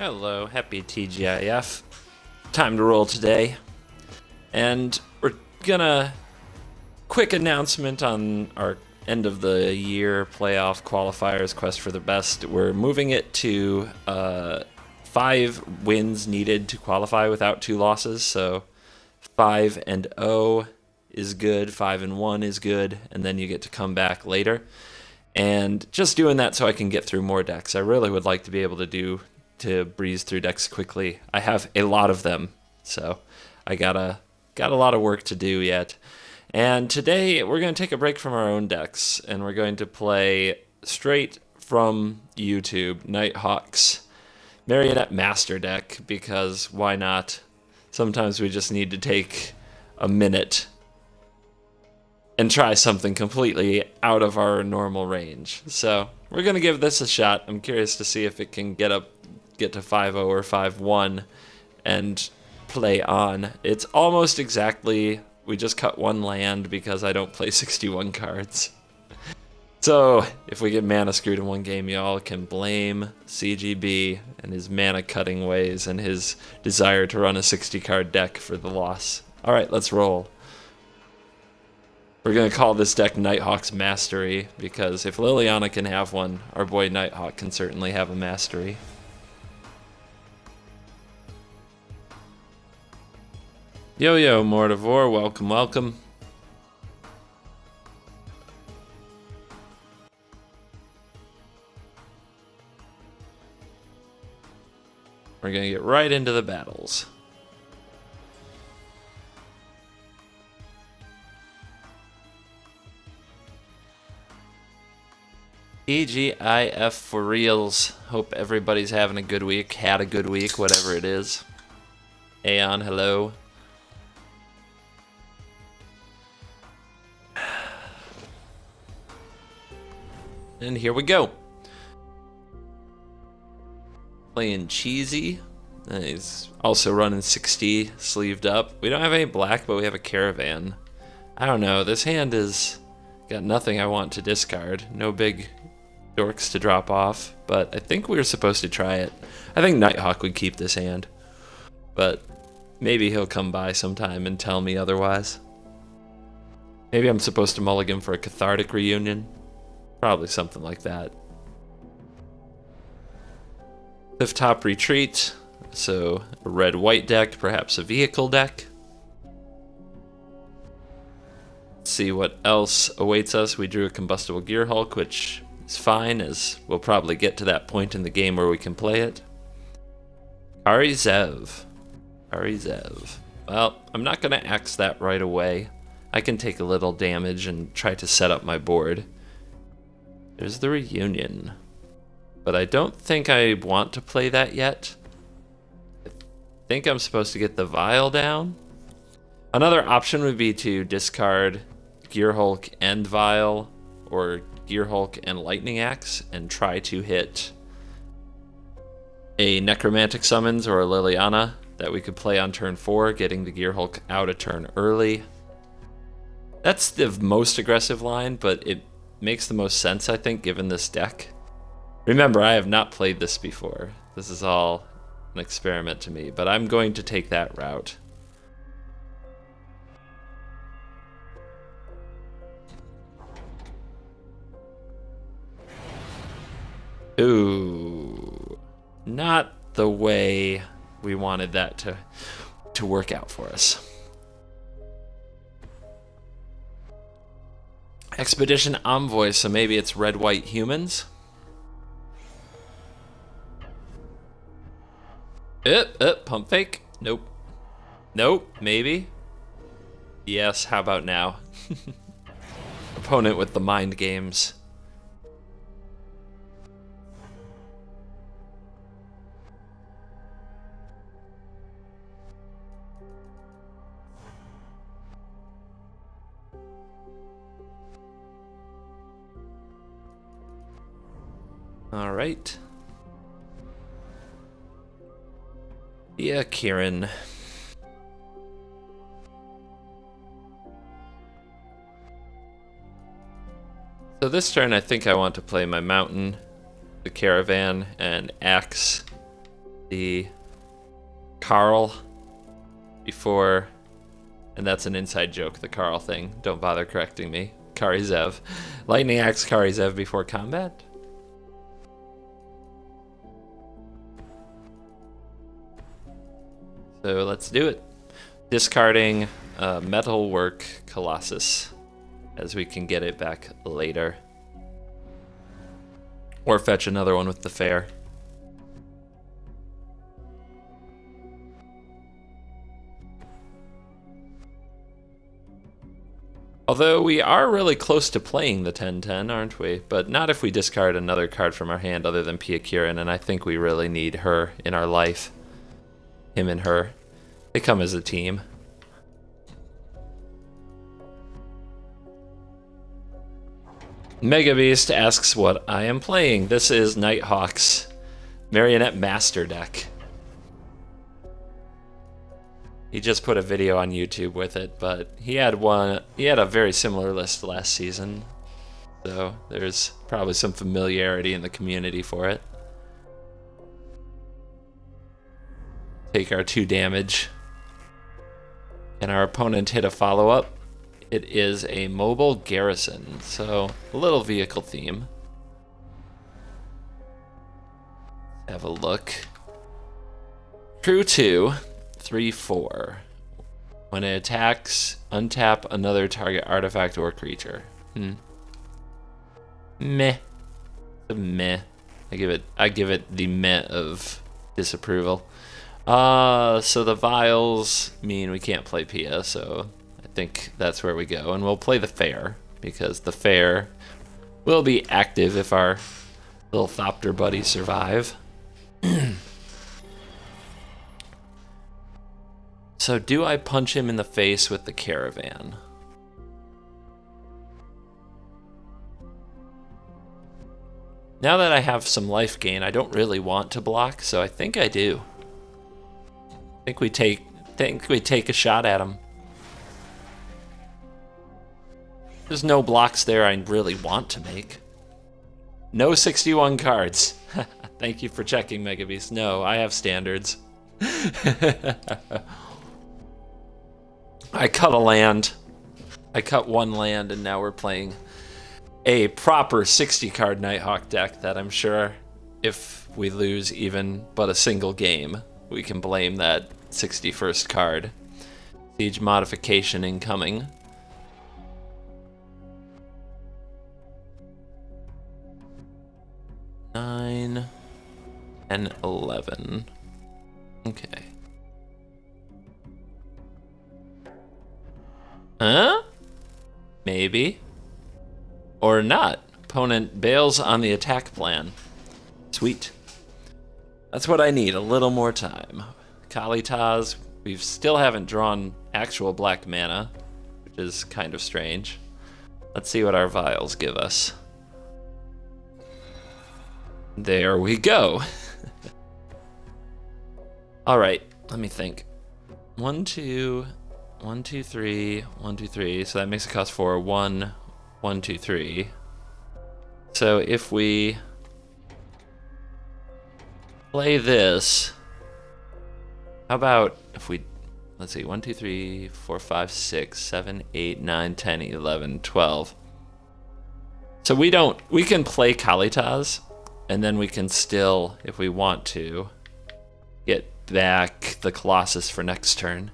Hello, happy TGIF. Time to roll today. And we're gonna... Quick announcement on our end of the year playoff qualifiers, quest for the best. We're moving it to 5 wins needed to qualify without 2 losses. So 5-0 is good, 5-1 is good, and then you get to come back later. And just doing that so I can get through more decks. I really would like to be able to breeze through decks quickly. I have a lot of them, so I got a lot of work to do yet. And today we're going to take a break from our own decks, and we're going to play straight from YouTube Nighthawks Marionette Master deck, because why not? Sometimes we just need to take a minute and try something completely out of our normal range. So we're going to give this a shot. I'm curious to see if it can get to 5-0 or 5-1 and play on. It's almost exactly, we just cut 1 land because I don't play 61 cards. So if we get mana screwed in one game, y'all can blame CGB and his mana cutting ways and his desire to run a 60 card deck for the loss. Alright, let's roll. We're going to call this deck Nighthawk's Mastery, because if Liliana can have one, our boy Nighthawk can certainly have a Mastery. Yo, Mortivore, welcome, welcome. We're going to get right into the battles. TGIF for reals. Hope everybody's having a good week, had a good week, whatever it is. Aeon, hello. And here we go. Playing Cheesy. He's also running 60 sleeved up. We don't have any black, but we have a caravan. I don't know, this hand is got nothing I want to discard. No big dorks to drop off, but I think we were supposed to try it. I think Nighthawk would keep this hand, but maybe he'll come by sometime and tell me otherwise. Maybe I'm supposed to mulligan for a cathartic reunion. Probably something like that. Cliff top retreat, so a red-white deck, perhaps a vehicle deck. Let's see what else awaits us. We drew a combustible Gearhulk, which is fine, as we'll probably get to that point in the game where we can play it. Zev. Well, I'm not going to axe that right away. I can take a little damage and try to set up my board. There's the reunion. But I don't think I want to play that yet. I think I'm supposed to get the vial down. Another option would be to discard Gearhulk and vial, or Gearhulk and lightning axe, and try to hit a necromantic summons or a Liliana that we could play on turn 4, getting the Gearhulk out a turn early. That's the most aggressive line, but it makes the most sense, I think, given this deck. Remember, I have not played this before. This is all an experiment to me, but I'm going to take that route. Ooh, not the way we wanted that to work out for us. Expedition Envoy, so maybe it's red-white humans. Pump fake? Nope. Nope, maybe. Yes, how about now? Opponent with the mind games. All right. Yeah, Kiran. So this turn I think I want to play my mountain, the caravan, and axe the Carl before, and that's an inside joke, the Carl thing. Don't bother correcting me. Karizev. Lightning Axe Karizev before combat. So let's do it. Discarding metalwork colossus, as we can get it back later. Or fetch another one with the fair. Although we are really close to playing the 10-10, aren't we? But not if we discard another card from our hand other than Pia Kiran, and I think we really need her in our life. Him and her. They come as a team. Mega Beast asks what I am playing. This is Nighthawks Marionette Master Deck. He just put a video on YouTube with it, but he had a very similar list last season. So there's probably some familiarity in the community for it. Take our 2 damage. And our opponent hit a follow-up. It is a mobile garrison, so a little vehicle theme. Have a look. Crew 2, 3/4. When it attacks, untap another target artifact or creature. Meh. It's a meh. I give it the meh of disapproval. So the vials mean we can't play Pia, so I think that's where we go. And we'll play the fair, because the fair will be active if our little Thopter buddies survive. So do I punch him in the face with the caravan? Now that I have some life gain, I don't really want to block, so I think I do. I think we take a shot at him. There's no blocks there I really want to make. No 61 cards. Thank you for checking, Mega Beast. No, I have standards. I cut a land. I cut 1 land, and now we're playing a proper 60-card Nighthawk deck that I'm sure if we lose even but a single game, we can blame that 61st card. Siege modification incoming. Nine and 11. Okay. Huh? Maybe. Or not. Opponent bails on the attack plan. Sweet. That's what I need, a little more time. Kalitas, we still haven't drawn actual black mana, which is kind of strange. Let's see what our vials give us. There we go. Alright, let me think. 1, 2, 1, 2, 3, 1, 2, 3. So that makes it cost 4. 1, 1, 2, 3. So if we play this, how about if we, let's see, 1, 2, 3, 4, 5, 6, 7, 8, 9, 10, 11, 12. So we can play Kalitas, and then we can still, if we want to, get back the Colossus for next turn.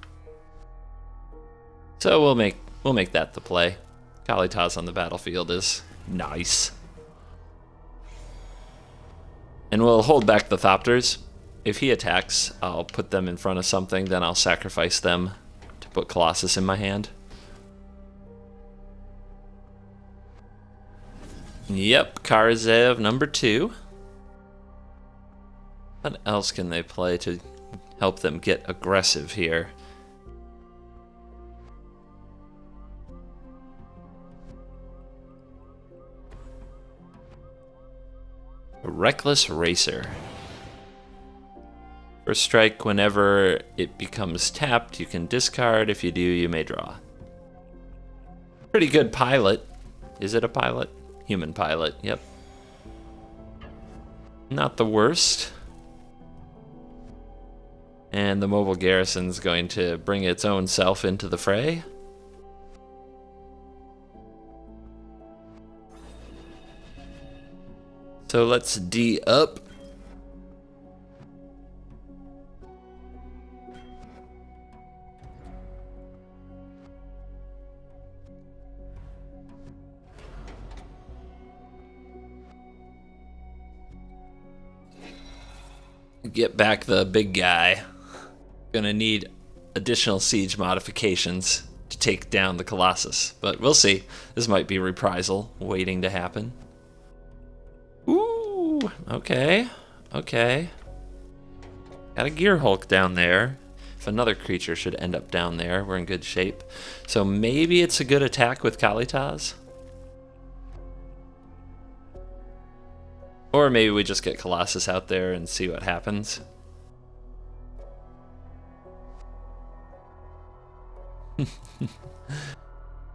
So we'll make that the play. Kalitas on the battlefield is nice. And we'll hold back the Thopters. If he attacks, I'll put them in front of something, then I'll sacrifice them to put Colossus in my hand. Yep, Karizev number 2. What else can they play to help them get aggressive here? A Reckless Racer. First strike, whenever it becomes tapped, you can discard. If you do, you may draw. Pretty good pilot. Is it a pilot? Human pilot, yep. Not the worst. And the mobile garrison's going to bring its own self into the fray. So let's D up. Get back the big guy. Gonna need additional siege modifications to take down the colossus, but we'll see. This might be reprisal waiting to happen. Ooh, okay, okay. Got a Gearhulk down there. If another creature should end up down there, we're in good shape. So maybe it's a good attack with kalitas. Or maybe we just get Colossus out there and see what happens.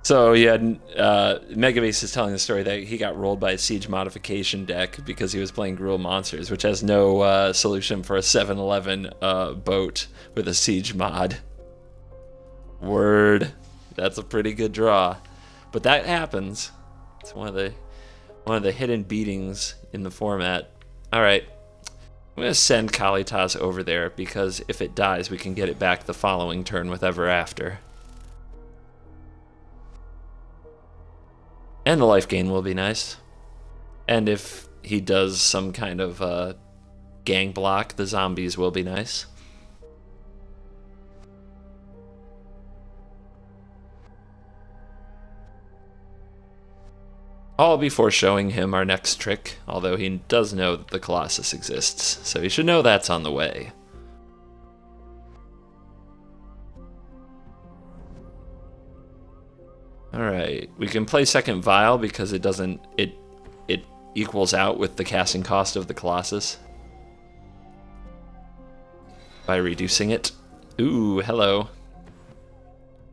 So yeah, Megabase is telling the story that he got rolled by a siege modification deck because he was playing Gruul Monsters, which has no solution for a 7-11 boat with a siege mod. Word. That's a pretty good draw. But that happens. It's one of the hidden beatings in the format. Alright, I'm going to send Kalitas over there because if it dies, we can get it back the following turn with Ever After. And the life gain will be nice. And if he does some kind of gang block, the zombies will be nice. All before showing him our next trick, although he does know that the Colossus exists, so he should know that's on the way. Alright, we can play second vial because it equals out with the casting cost of the Colossus by reducing it. Ooh, hello.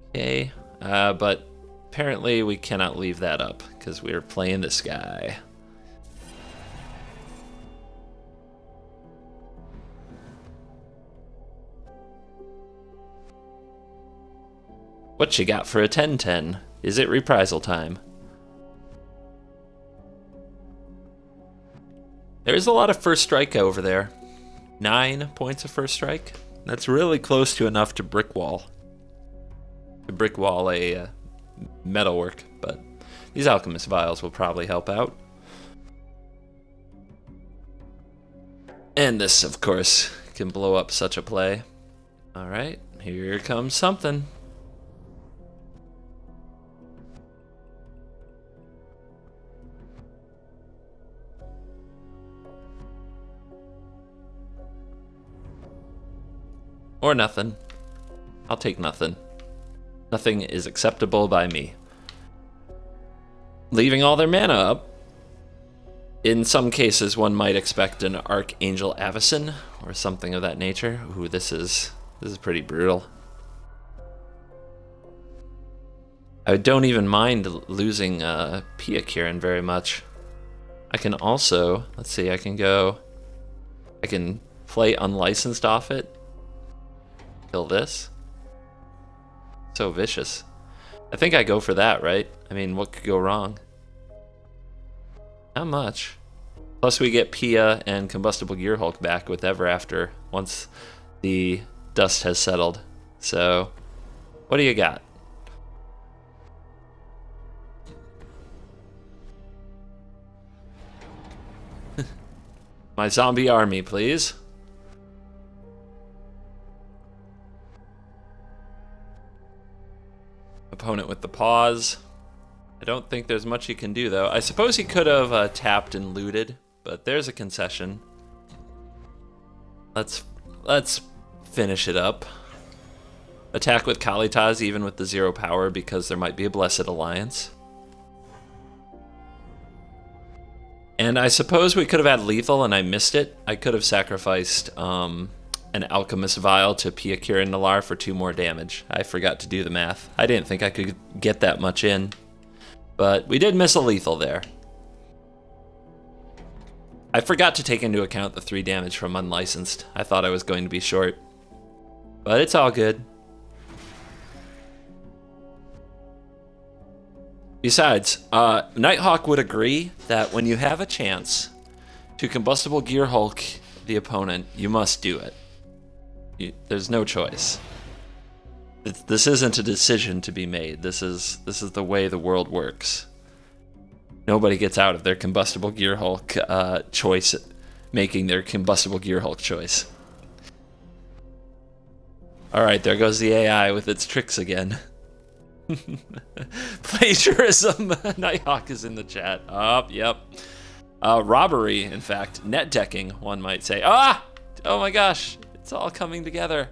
Okay, but apparently we cannot leave that up because we're playing this guy. What you got for a 10-10? Is it reprisal time? There's a lot of first strike over there. 9 points of first strike. That's really close to enough to brick wall. To brick wall a metalwork, but these alchemist vials will probably help out. And this, of course, can blow up such a play. Alright, here comes something. Or nothing. I'll take nothing. Nothing is acceptable by me. Leaving all their mana up. In some cases, one might expect an Archangel Avacyn or something of that nature. Ooh, this is pretty brutal. I don't even mind losing Pia Kiran very much. I can also, let's see, I can play unlicensed off it. Kill this. So vicious. I think I go for that, right? I mean, what could go wrong? Not much. Plus we get Pia and Combustible Gearhulk back with Ever After once the dust has settled. So, what do you got? My zombie army, please. Opponent with the pause. I don't think there's much he can do, though. I suppose he could have tapped and looted, but there's a concession. Let's finish it up. Attack with Kalitas, even with the 0 power, because there might be a Blessed Alliance. And I suppose we could have had lethal, and I missed it. I could have sacrificed an alchemist vial to Pia Kiran Nalar for 2 more damage. I forgot to do the math. I didn't think I could get that much in. But we did miss a lethal there. I forgot to take into account the 3 damage from unlicensed. I thought I was going to be short. But it's all good. Besides, Nighthawk would agree that when you have a chance to combustible Gearhulk the opponent, you must do it. There's no choice. This isn't a decision to be made. This is the way the world works. Nobody gets out of their combustible Gearhulk choice, making their combustible Gearhulk choice. All right, there goes the AI with its tricks again. Plagiarism. Nighthawk is in the chat. Oh, yep. Robbery, in fact. Net decking, one might say. Ah! Oh my gosh. It's all coming together.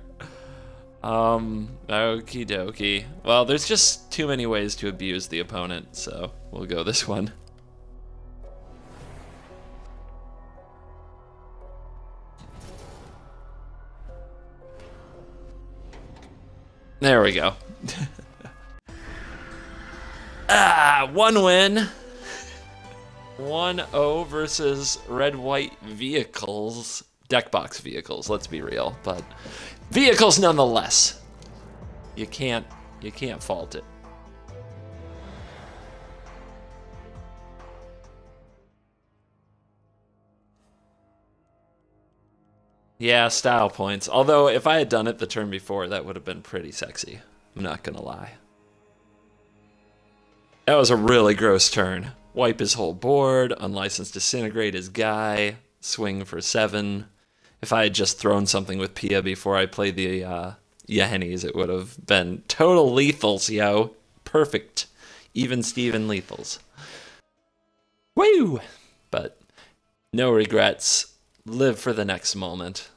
Okie dokie. Well, there's just too many ways to abuse the opponent, so we'll go this one. There we go. One win. 1-0 versus red-white vehicles. Deckbox vehicles, let's be real, but vehicles nonetheless. You can't fault it. Yeah, style points. Although if I had done it the turn before, that would have been pretty sexy. I'm not gonna lie. That was a really gross turn. Wipe his whole board, unlicensed disintegrate his guy, swing for 7. If I had just thrown something with Pia before I played the yahennis, it would have been total lethals, yo. Perfect. Even Steven lethals. Woo! But no regrets. Live for the next moment.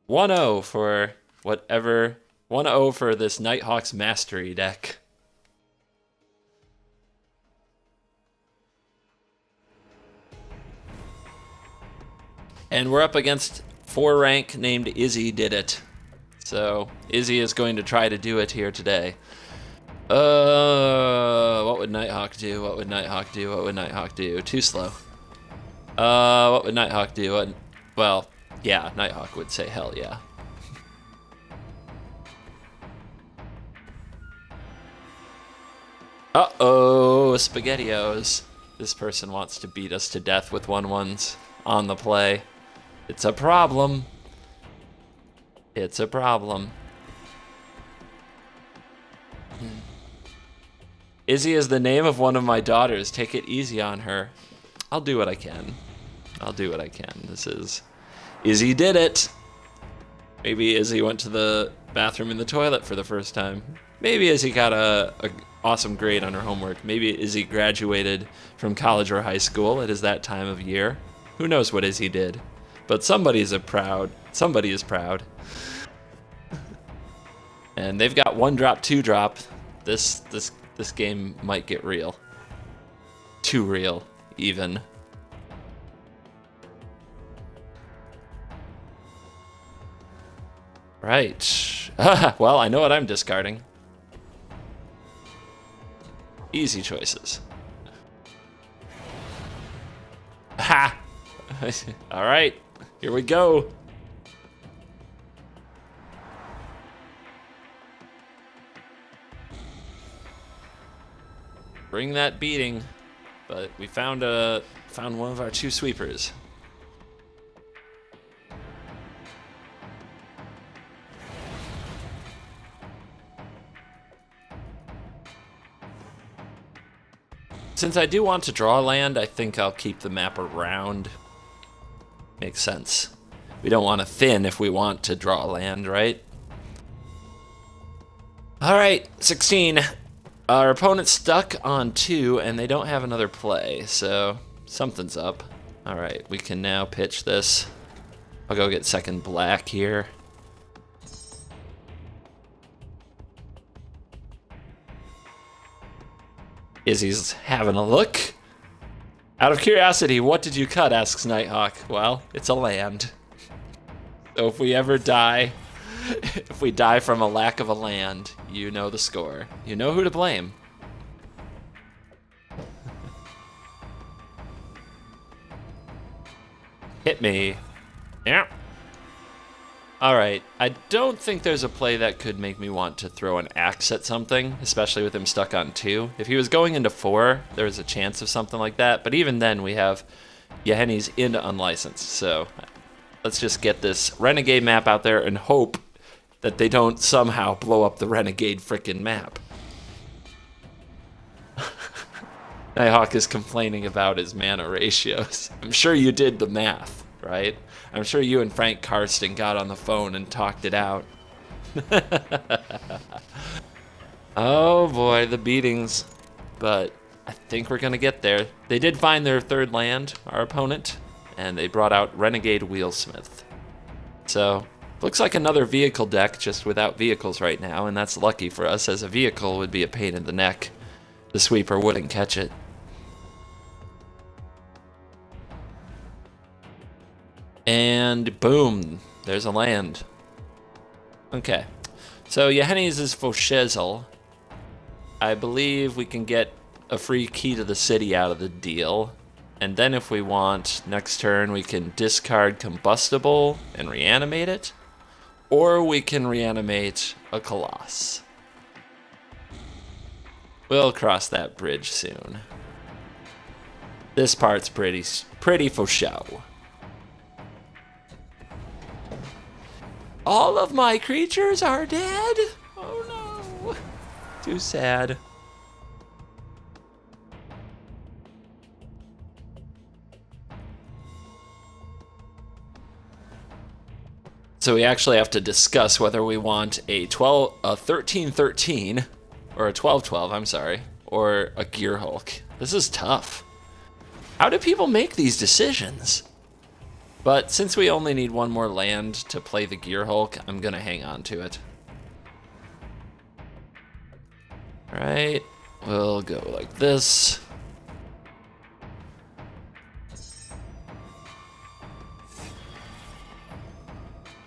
1-0 for whatever. 1-0 for this Nighthawks mastery deck. And we're up against 4 rank named Izzy Did It. So Izzy is going to try to do it here today. What would Nighthawk do? What would Nighthawk do? What would Nighthawk do? Too slow. What would Nighthawk do? Well, yeah, Nighthawk would say hell yeah. Uh-oh, SpaghettiOs. This person wants to beat us to death with 1/1s on the play. It's a problem. It's a problem. Izzy is the name of one of my daughters. Take it easy on her. I'll do what I can. I'll do what I can. This is... Izzy did it! Maybe Izzy went to the bathroom in the toilet for the first time. Maybe Izzy got a awesome grade on her homework. Maybe Izzy graduated from college or high school. It is that time of year. Who knows what Izzy did? But somebody is proud. And they've got 1-drop, 2-drop. This game might get real. Too real, even. Right. Well, I know what I'm discarding. Easy choices. Ha! All right, here we go. Bring that beating, but we found one of our 2 sweepers. Since I do want to draw land, I think I'll keep the map around. Makes sense. We don't want to thin if we want to draw land, right? All right, 16. Our opponent's stuck on 2, and they don't have another play, so something's up. All right, we can now pitch this. I'll go get second black here. Izzy's having a look. Out of curiosity, what did you cut, asks Nighthawk. Well, it's a land. So if we ever die, if we die from a lack of a land, you know the score. You know who to blame. Hit me. Yeah. Alright, I don't think there's a play that could make me want to throw an axe at something, especially with him stuck on 2. If he was going into 4, there's a chance of something like that, but even then we have yahennis into unlicensed, so let's just get this renegade map out there and hope that they don't somehow blow up the renegade frickin' map. Nighthawk is complaining about his mana ratios. I'm sure you did the math, right? I'm sure you and Frank Karsten got on the phone and talked it out. Oh boy, the beatings. But I think we're gonna get there. They did find their 3rd land, our opponent, and they brought out Renegade Wheelsmith. So, looks like another vehicle deck, just without vehicles right now, and that's lucky for us, as a vehicle would be a pain in the neck. The sweeper wouldn't catch it. And boom, there's a land. Okay, so yahennis is Foshezel. I believe we can get a free key to the city out of the deal. And then if we want, next turn we can discard combustable and reanimate it. Or we can reanimate a colossus. We'll cross that bridge soon. This part's pretty for show. All of my creatures are dead? Oh no. Too sad. So we actually have to discuss whether we want a 13-13, or a 12-12, I'm sorry, or a Gearhulk. This is tough. How do people make these decisions? But since we only need one more land to play the Gearhulk, I'm gonna hang on to it. Alright, we'll go like this.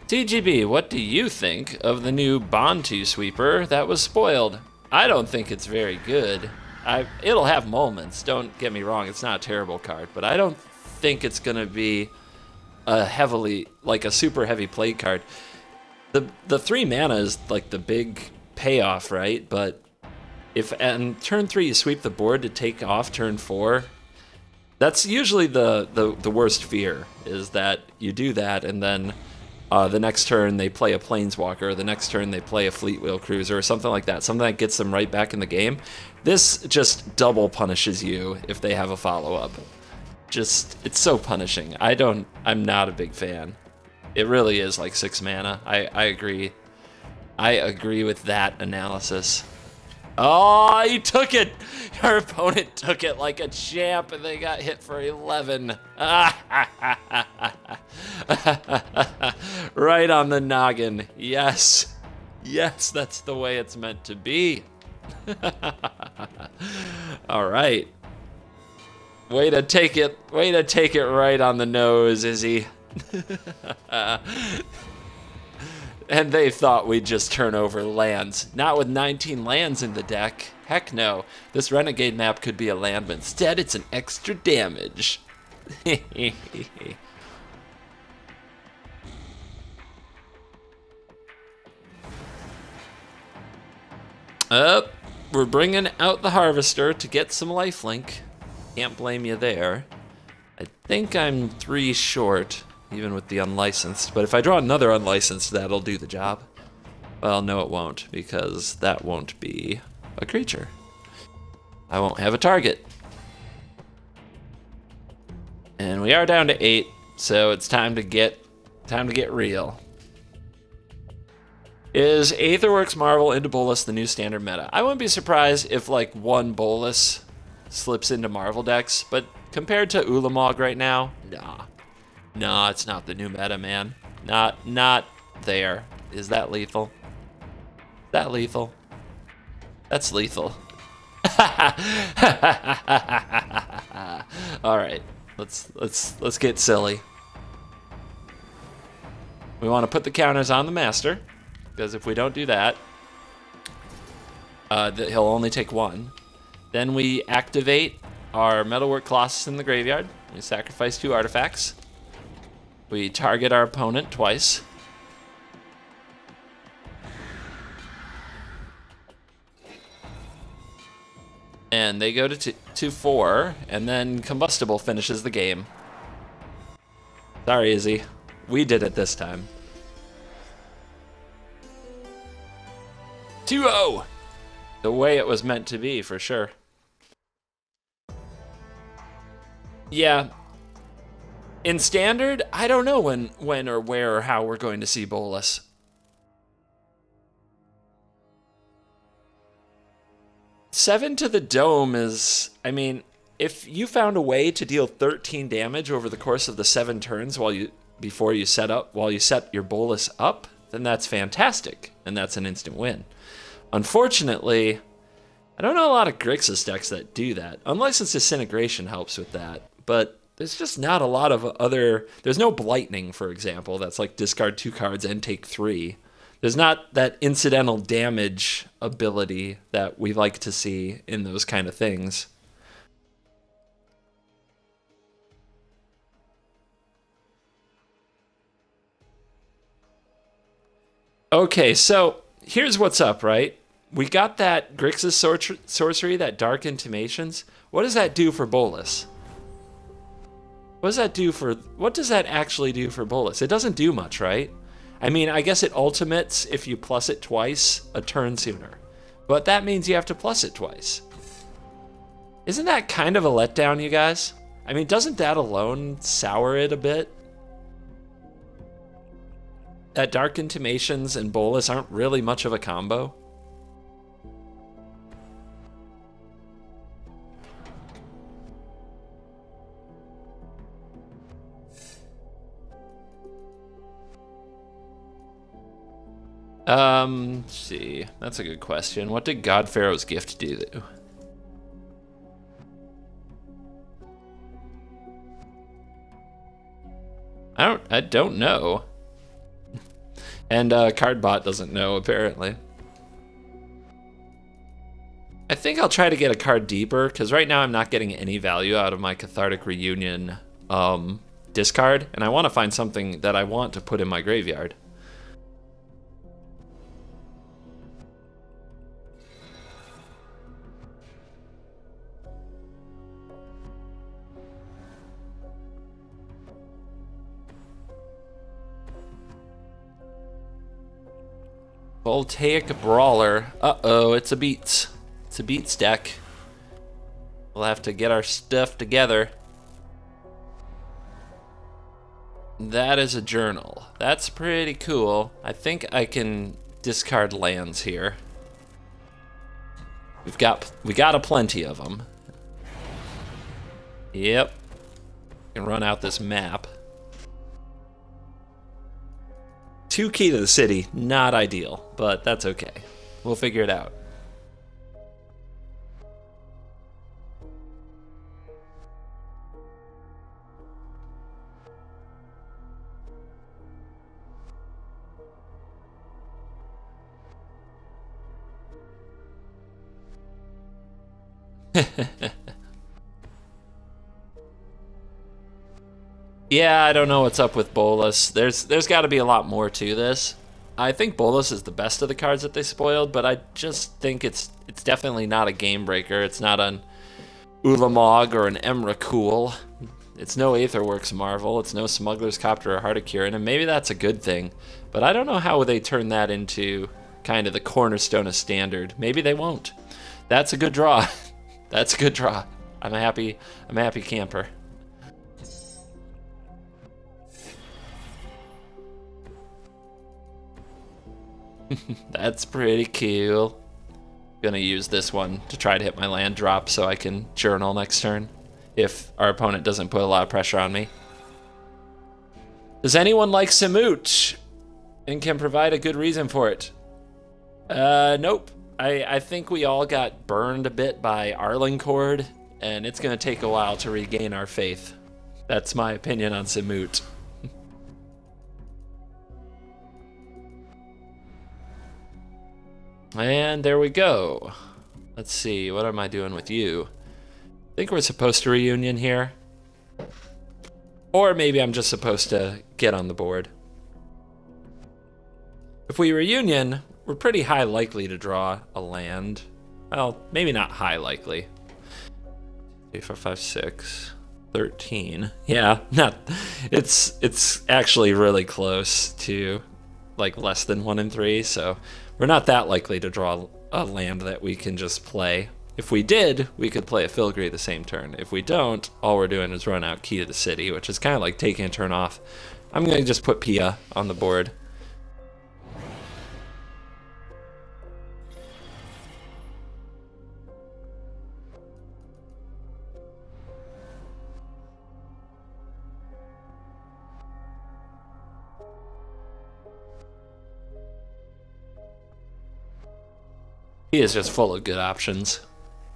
TGB, what do you think of the new Bantu sweeper that was spoiled? I don't think it's very good. It'll have moments, don't get me wrong, it's not a terrible card, but I don't think it's gonna be a super heavy play card. The 3 mana is like the big payoff, right? But if on turn 3 you sweep the board to take off turn 4, that's usually the worst fear, is that you do that and then the next turn they play a planeswalker, or the next turn they play a fleet wheel cruiser or something like that, something that gets them right back in the game. This just double punishes you if they have a follow-up. It's so punishing. I'm not a big fan. It really is like 6 mana. I agree. I agree with that analysis. Oh, you took it! Your opponent took it like a champ and they got hit for 11. Right on the noggin. Yes. Yes, that's the way it's meant to be. All right. Way to take it right on the nose, Izzy. And they thought we'd just turn over lands. Not with 19 lands in the deck. Heck no. This renegade map could be a land, but instead it's an extra damage. We're bringing out the harvester to get some lifelink. Can't blame you there. I think I'm 3 short, even with the unlicensed, but if I draw another unlicensed, that'll do the job. Well, no it won't, because that won't be a creature. I won't have a target. And we are down to 8, so it's time to get real. Is Aetherworks Marvel into Bolus the new standard meta? I wouldn't be surprised if like one Bolus slips into Marvel decks, but compared to Ulamog right now, nah. Nah, it's not the new meta, man. Not there. Is that lethal? Is that lethal? That's lethal. All right, let's get silly. We want to put the counters on the master, because if we don't do that, he'll only take 1. Then we activate our metalwork colossus in the graveyard. We sacrifice 2 artifacts. We target our opponent twice. And they go to 2-4, and then combustible finishes the game. Sorry, Izzy. We did it this time. 2-0! The way it was meant to be, for sure. Yeah. In Standard, I don't know when or where or how we're going to see Bolus. Seven to the dome is, I mean, if you found a way to deal 13 damage over the course of the 7 turns while you set your Bolus up, then that's fantastic, and that's an instant win. Unfortunately, I don't know a lot of Grixis decks that do that. Unlicensed Disintegration helps with that, but there's just not a lot of other... There's no Blightning, for example, that's like discard 2 cards and take 3. There's not that incidental damage ability that we like to see in those kind of things. Okay, so here's what's up, right? We got that Grixis sorcery, that Dark Intimations. What does that do for Bolus? What does that actually do for Bolus? It doesn't do much, right? I mean, I guess it ultimates if you plus it twice a turn sooner. But that means you have to plus it twice. Isn't that kind of a letdown, you guys? I mean, doesn't that alone sour it a bit? That Dark Intimations and Bolus aren't really much of a combo. Let's see. That's a good question. What did God Pharaoh's Gift do? I don't know. And Cardbot doesn't know, apparently. I think I'll try to get a card deeper, because right now I'm not getting any value out of my Cathartic Reunion discard, and I want to find something that I want to put in my graveyard. Voltaic Brawler. Uh-oh, it's a Beats. It's a Beats deck. We'll have to get our stuff together. That is a journal. That's pretty cool. I think I can discard lands here. We got a plenty of them. Yep. Can run out this map. 2 key to the city, not ideal, but that's okay. We'll figure it out. Yeah, I don't know what's up with Bolus. There's got to be a lot more to this. I think Bolus is the best of the cards that they spoiled, but I just think it's definitely not a game breaker. It's not an Ulamog or an Emrakul. It's no Aetherworks Marvel. It's no Smuggler's Copter or Heart of Kiran, and maybe that's a good thing. But I don't know how they turn that into kind of the cornerstone of Standard. Maybe they won't. That's a good draw. That's a good draw. I'm a happy camper. That's pretty cool. Gonna use this one to try to hit my land drop so I can journal next turn if our opponent doesn't put a lot of pressure on me. Does anyone like Samut and can provide a good reason for it? Nope. I think we all got burned a bit by Arlingcord, and it's gonna take a while to regain our faith. That's my opinion on Samut. And there we go. Let's see, what am I doing with you? I think we're supposed to reunion here. Or maybe I'm just supposed to get on the board. If we reunion, we're pretty high likely to draw a land. Well, maybe not high likely. 2, 4, 5, 6, 13. Yeah, not. It's actually really close to like less than 1 and 3, so we're not that likely to draw a land that we can just play. If we did, we could play a filigree the same turn. If we don't, all we're doing is run out Key to the City, which is kind of like taking a turn off. I'm going to just put Pia on the board. He is just full of good options.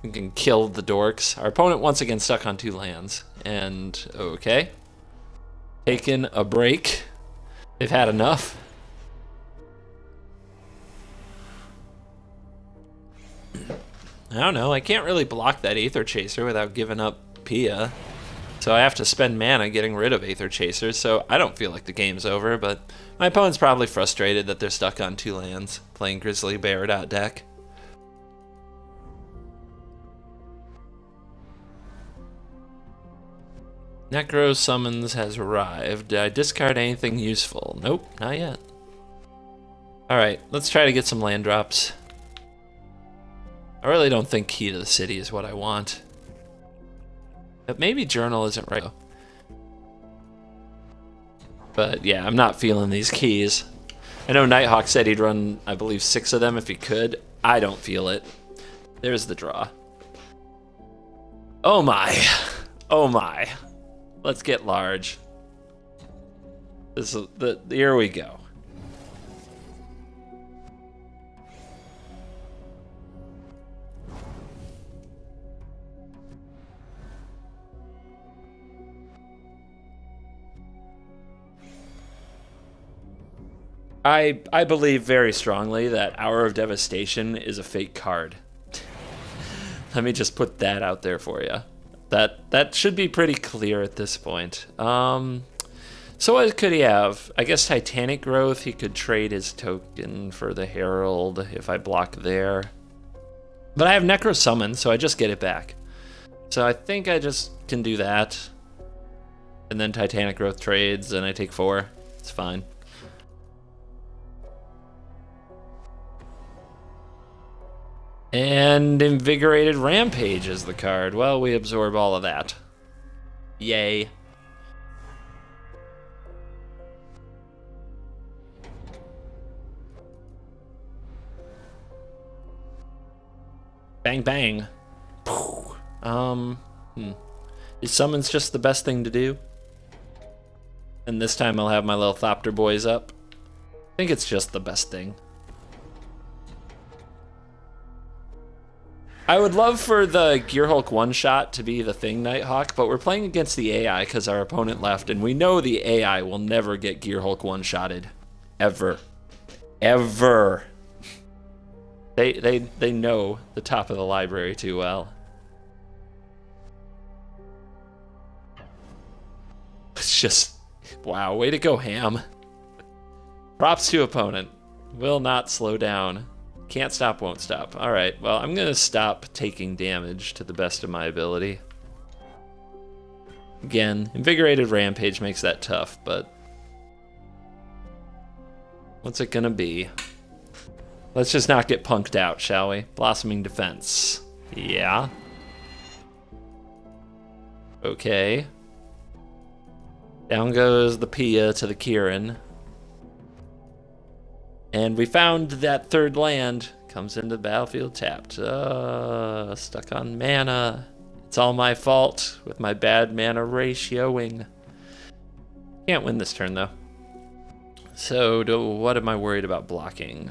We can kill the dorks. Our opponent once again stuck on 2 lands. And, okay. Taking a break. They've had enough. I don't know, I can't really block that Aether Chaser without giving up Pia. So I have to spend mana getting rid of Aether Chasers, so I don't feel like the game's over, but my opponent's probably frustrated that they're stuck on 2 lands, playing Grizzly Bear deck. Necro summons has arrived. Did I discard anything useful? Nope, not yet. Alright, let's try to get some land drops. I really don't think Key to the City is what I want. But maybe Journal isn't right. But yeah, I'm not feeling these keys. I know Nighthawk said he'd run, I believe, 6 of them if he could. I don't feel it. There's the draw. Oh my. Oh my. Let's get large. This is here we go. I believe very strongly that Hour of Devastation is a fake card. Let me just put that out there for you. That should be pretty clear at this point. So what could he have? I guess Titanic Growth. He could trade his token for the Herald if I block there. But I have Necro Summon, so I just get it back. So I think I just can do that. And then Titanic Growth trades, and I take 4. It's fine. And Invigorated Rampage is the card. Well, we absorb all of that. Yay. Bang, bang. Is summons just the best thing to do? And this time I'll have my little Thopter boys up. I think it's just the best thing. I would love for the Gearhulk one-shot to be the thing, Nighthawk, but we're playing against the AI because our opponent left, and we know the AI will never get Gearhulk one-shotted. Ever. Ever. They know the top of the library too well. It's just, wow, way to go, Ham. Props to opponent. Will not slow down. Can't stop, won't stop. Alright, well, I'm gonna stop taking damage to the best of my ability. Again, Invigorated Rampage makes that tough, but what's it gonna be? Let's just not get punked out, shall we? Blossoming Defense. Yeah. Okay. Down goes the Pia to the Kiran. And we found that 3rd land. Comes into the battlefield tapped. Stuck on mana. It's all my fault with my bad mana ratioing. Can't win this turn though. So what am I worried about blocking?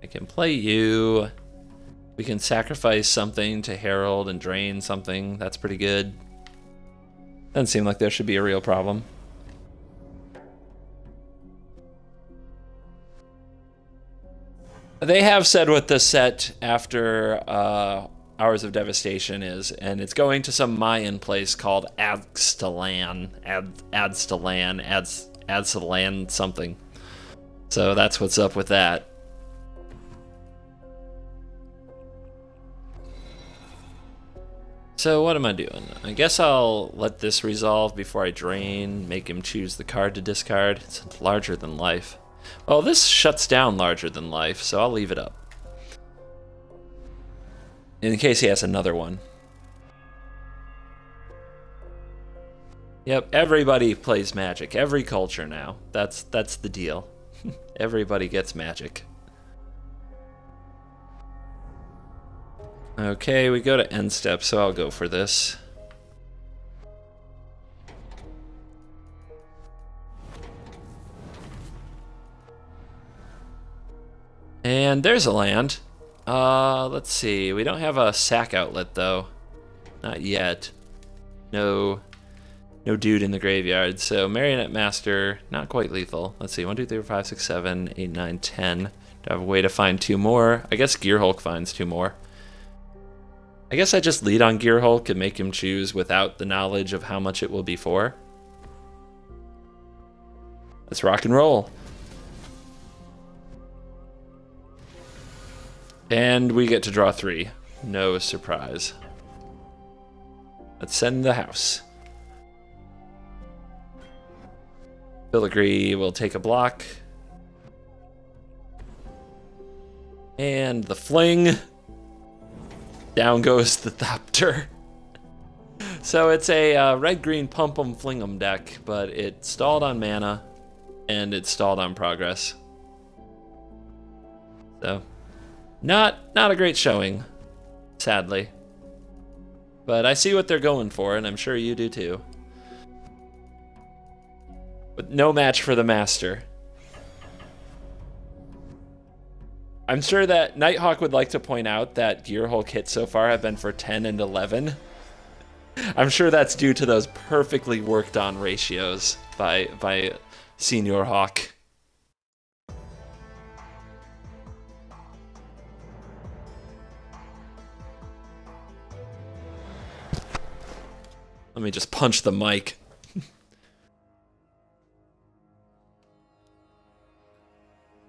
I can play you. We can sacrifice something to Herald and drain something. That's pretty good. Doesn't seem like there should be a real problem. They have said what the set after Hours of Devastation is, and it's going to some Mayan place called Adstalan something. So that's what's up with that. So what am I doing? I guess I'll let this resolve before I drain, make him choose the card to discard. It's larger than life. Well, this shuts down larger than life, so I'll leave it up. In case he has another one. Yep, everybody plays Magic. Every culture now. That's the deal. Everybody gets Magic. Okay, we go to end step, so I'll go for this. And there's a land. Let's see. We don't have a sack outlet, though. Not yet. No dude in the graveyard. So Marionette Master, not quite lethal. Let's see. 1, 2, 3, 4, 5, 6, 7, 8, 9, 10. Do I have a way to find 2 more? I guess Gearhulk finds 2 more. I guess I just lead on Gearhulk and make him choose without the knowledge of how much it will be for. Let's rock and roll. And we get to draw 3. No surprise. Let's send the house. Filigree will take a block. And the fling. Down goes the Thopter. So it's a red-green pump-em fling-em deck, but it stalled on mana, and it stalled on progress. So, not a great showing, sadly. But I see what they're going for, and I'm sure you do too. But no match for the Master. I'm sure that Nighthawk would like to point out that Gearhulk hits so far have been for 10 and 11. I'm sure that's due to those perfectly worked on ratios by Senior Hawk. Let me just punch the mic.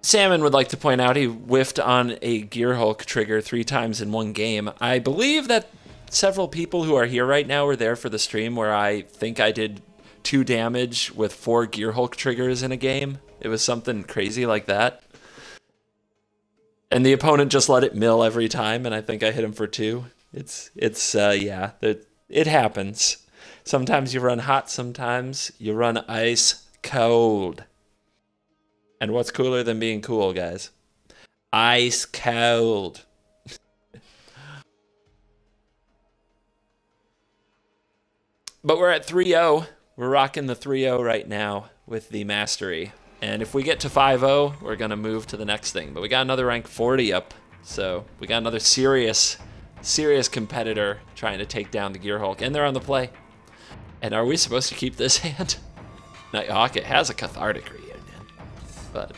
Salmon would like to point out he whiffed on a Gearhulk trigger 3 times in one game. I believe that several people who are here right now were there for the stream where I think I did 2 damage with 4 Gearhulk triggers in a game. It was something crazy like that. And the opponent just let it mill every time, and I think I hit him for 2. Yeah, it happens. Sometimes you run hot, sometimes you run ice cold. And what's cooler than being cool, guys? Ice cold. But we're at 3-0. We're rocking the 3-0 right now with the mastery. And if we get to 5-0, we're going to move to the next thing. But we got another rank 40 up. So we got another serious competitor trying to take down the Gearhulk. And they're on the play. And are we supposed to keep this hand? Nighthawk, it has a cathartic reunion. But,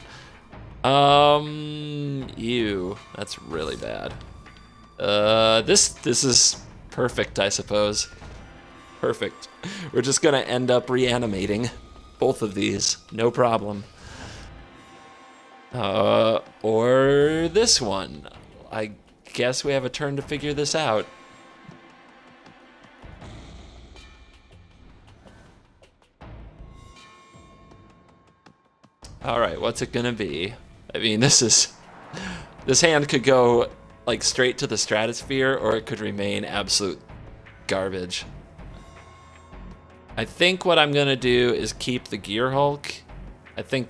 ew, that's really bad. This is perfect, I suppose. Perfect. We're just gonna end up reanimating both of these, no problem. Or this one. I guess we have a turn to figure this out. Alright, what's it gonna be? I mean, this hand could go, like, straight to the stratosphere, or it could remain absolute garbage. I think what I'm gonna do is keep the Gearhulk. I think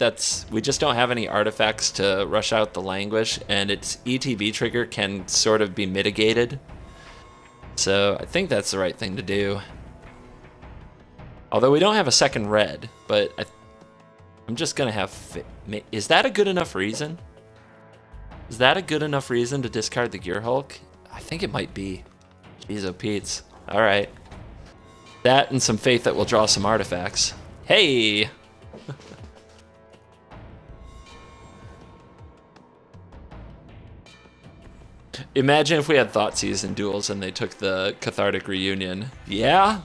we just don't have any artifacts to rush out the languish, and its ETB trigger can sort of be mitigated. So I think that's the right thing to do. Although we don't have a second red, but I'm just gonna have... Is that a good enough reason? Is that a good enough reason to discard the Gearhulk? I think it might be. Jeez, oh Pete's. Alright. That and some faith that we'll draw some artifacts. Hey! Imagine if we had Thoughtseize in duels and they took the cathartic reunion. Yeah?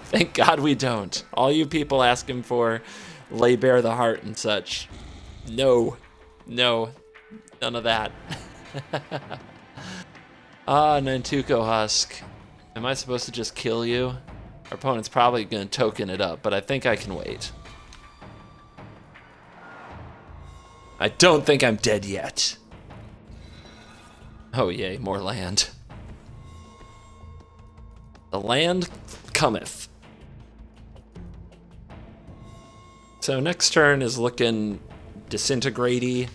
Thank God we don't. All you people asking for lay bare the heart and such. No. No. None of that. Ah, Nantuko Husk. Am I supposed to just kill you? Our opponent's probably going to token it up, but I think I can wait. I don't think I'm dead yet. Oh yay, more land. The land cometh. So next turn is looking disintegrate-y.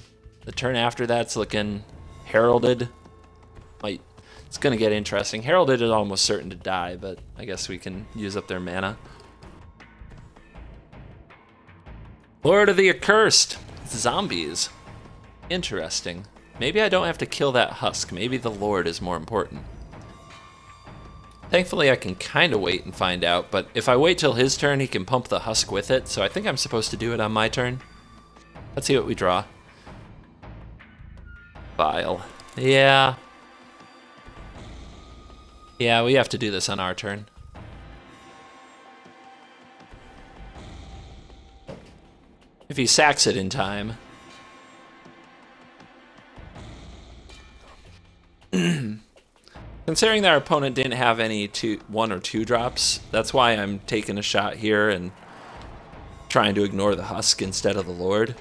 The turn after that's looking heralded. It's gonna get interesting. Heralded is almost certain to die, but I guess we can use up their mana. Lord of the Accursed. Zombies. Interesting. Maybe I don't have to kill that husk. Maybe the Lord is more important. Thankfully, I can kind of wait and find out, but if I wait till his turn, he can pump the husk with it, so I think I'm supposed to do it on my turn. Let's see what we draw. Vial. Yeah. Yeah, we have to do this on our turn. If he sacks it in time. Considering that our opponent didn't have any 1 or 2 drops, that's why I'm taking a shot here and trying to ignore the husk instead of the Lord.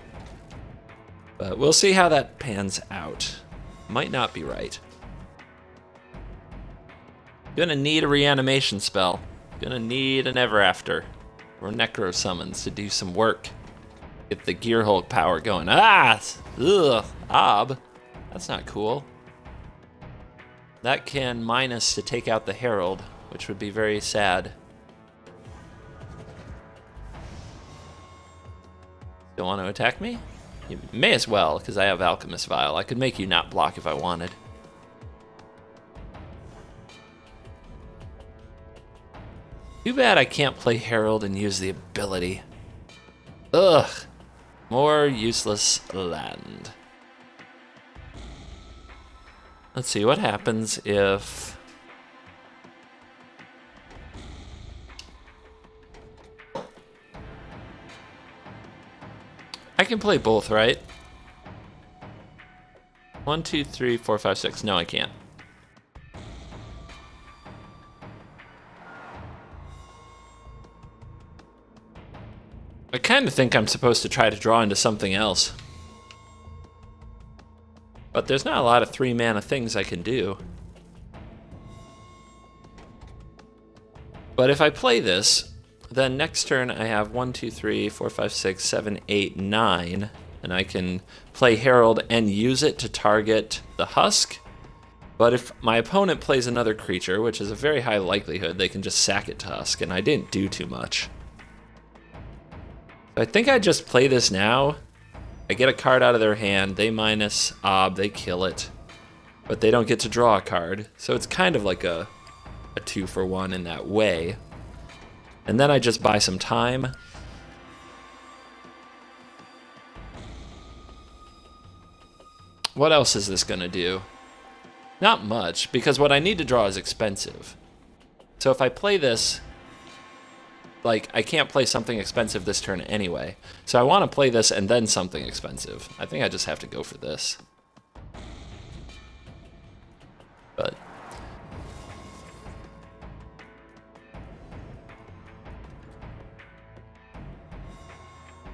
But we'll see how that pans out. Might not be right. Gonna need a reanimation spell. Gonna need an Ever After or necro summons to do some work. Get the Gearhulk power going. Ah! Ugh! Ob. That's not cool. That can minus to take out the herald, which would be very sad. Don't want to attack me? You may as well, because I have alchemist vial. I could make you not block if I wanted. Too bad I can't play herald and use the ability. Ugh. More useless land. Let's see what happens if... I can play both, right? 1, 2, 3, 4, 5, 6. No, I can't. I kind of think I'm supposed to try to draw into something else. But there's not a lot of 3 mana things I can do. But if I play this, then next turn I have 1, 2, 3, 4, 5, 6, 7, 8, 9. And I can play Herald and use it to target the husk. But if my opponent plays another creature, which is a very high likelihood, they can just sack it to husk, and I didn't do too much. I think I just play this now. I get a card out of their hand, they minus Ob, they kill it. But they don't get to draw a card, so it's kind of like a 2-for-1 in that way. And then I just buy some time. What else is this gonna do? Not much, because what I need to draw is expensive. So if I play this, like, I can't play something expensive this turn anyway. So I want to play this and then something expensive. I think I just have to go for this. But...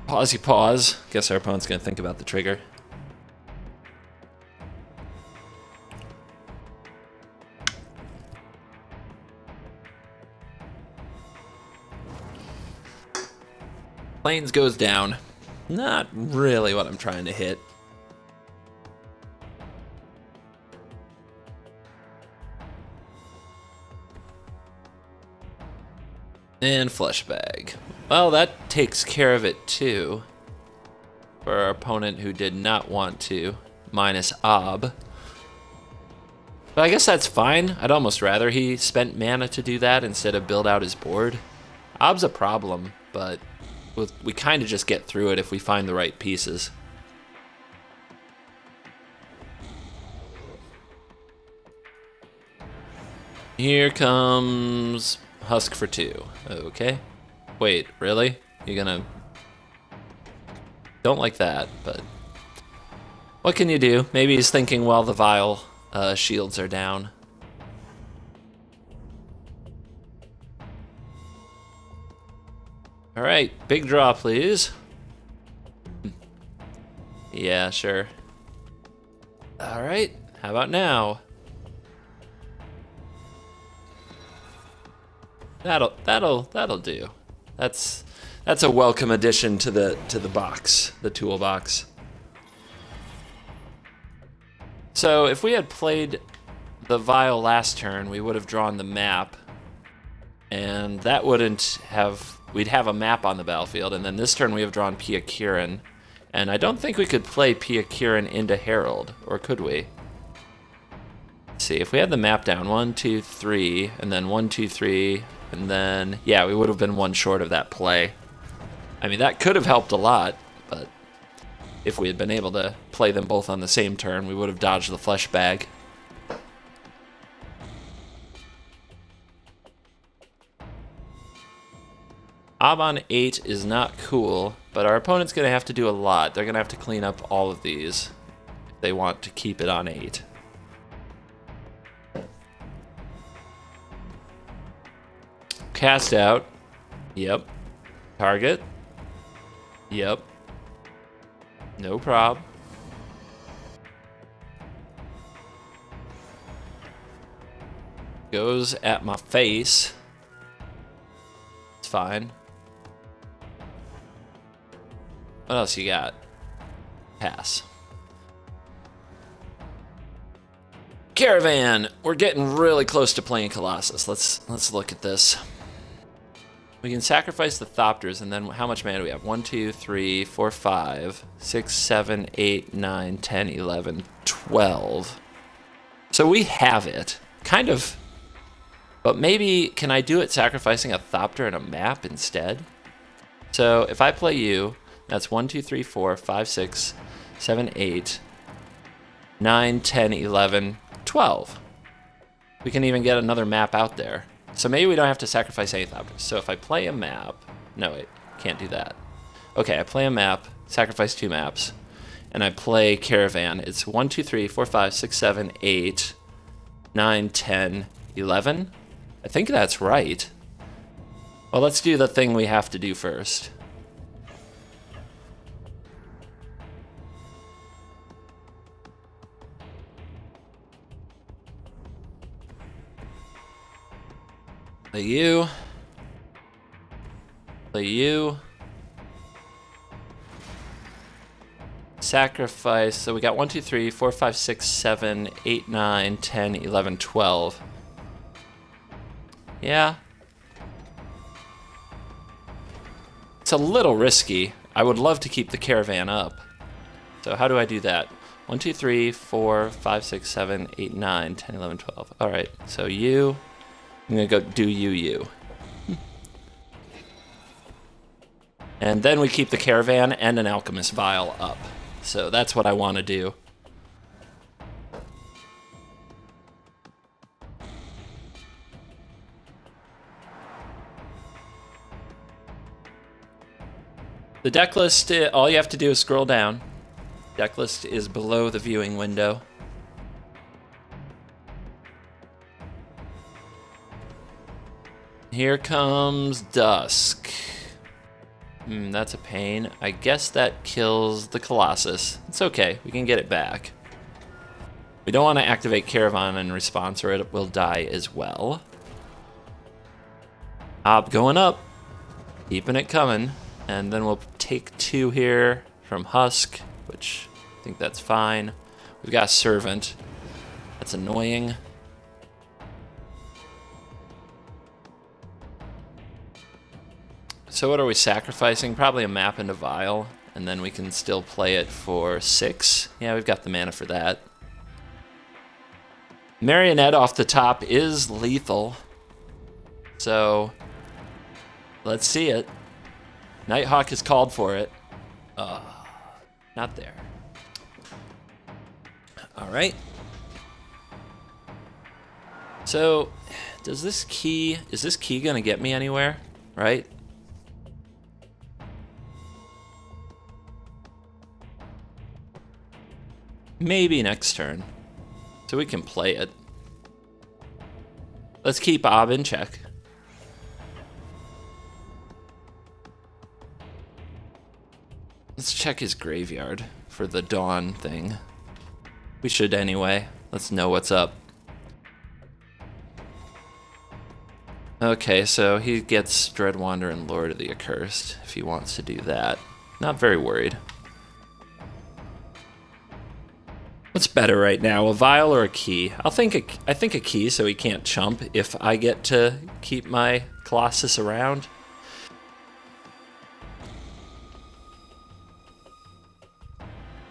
pausey pause. Guess our opponent's going to think about the trigger. Plains goes down. Not really what I'm trying to hit. And flesh bag. Well, that takes care of it too. For our opponent who did not want to. Minus Ob. But I guess that's fine. I'd almost rather he spent mana to do that instead of build out his board. Ob's a problem, but we kind of just get through it if we find the right pieces. Here comes Husk for 2. Okay. Wait, really? You're gonna... Don't like that, but... What can you do? Maybe he's thinking while the vial shields are down. All right, big draw, please. Yeah, sure. All right, how about now? That'll do. That's a welcome addition to the box, the toolbox. So if we had played the vial last turn, we would have drawn the map, and that wouldn't have. We'd have a map on the battlefield, and then this turn we have drawn Pia Kiran, and I don't think we could play Pia Kiran into Herald, or could we? Let's see, if we had the map down, 1, 2, 3, and then 1, 2, 3, and then, yeah, we would have been one short of that play. I mean, that could have helped a lot, but if we had been able to play them both on the same turn, we would have dodged the flesh bag. Ob on 8 is not cool, but our opponent's going to have to do a lot. They're going to have to clean up all of these if they want to keep it on 8. Cast out. Yep. Target. Yep. No prob. Goes at my face. It's fine. What else you got? Pass. Caravan! We're getting really close to playing Colossus. Let's look at this. We can sacrifice the Thopters, and then how much mana do we have? 1, 2, 3, 4, 5, 6, 7, 8, 9, 10, 11, 12. So we have it. Kind of. But maybe, can I do it sacrificing a Thopter and a map instead? So if I play you, that's 1, 2, 3, 4, 5, 6, 7, 8, 9, 10, 11, 12. We can even get another map out there. So maybe we don't have to sacrifice any Thopters. So if I play a map... No, wait. Can't do that. Okay, I play a map, sacrifice 2 maps, and I play Caravan. It's 1, 2, 3, 4, 5, 6, 7, 8, 9, 10, 11. I think that's right. Well, let's do the thing we have to do first. Play you. Play you. Sacrifice. So we got 1, 2, 3, 4, 5, 6, 7, 8, 9, 10, 11, 12. Yeah. It's a little risky. I would love to keep the caravan up. So how do I do that? 1, 2, 3, 4, 5, 6, 7, 8, 9, 10, 11, 12. All right, so you. I'm gonna go do you. And then we keep the caravan and an alchemist vial up. So that's what I want to do. The deck list, all you have to do is scroll down. Deck list is below the viewing window. Here comes Dusk. That's a pain. I guess that kills the Colossus. It's okay, we can get it back. We don't want to activate Caravan in response or it will die as well. Ob going up. Keeping it coming. And then we'll take 2 here from Husk, which I think that's fine. We've got Servant. That's annoying. So what are we sacrificing? Probably a map and a vial, and then we can still play it for 6. Yeah, we've got the mana for that. Marionette off the top is lethal. So let's see it. Nighthawk has called for it. Not there. All right. So is this key gonna get me anywhere, right? Maybe next turn. So we can play it. Let's keep Ob in check. Let's check his graveyard for the dawn thing. We should anyway. Let's know what's up. Okay, so he gets Dreadwander and Lord of the Accursed if he wants to do that. Not very worried. What's better right now, a vial or a key? I think a key so he can't chump if I get to keep my colossus around.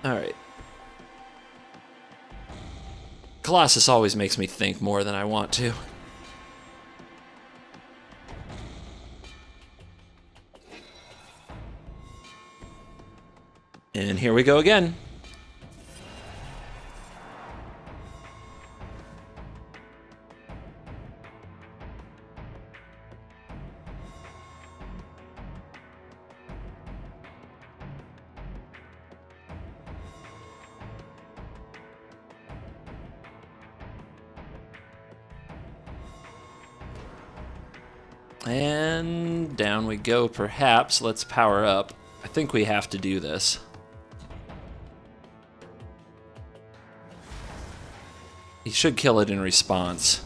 Alright. Colossus always makes me think more than I want to. And here we go again. And down we go, perhaps. Let's power up. I think we have to do this. He should kill it in response.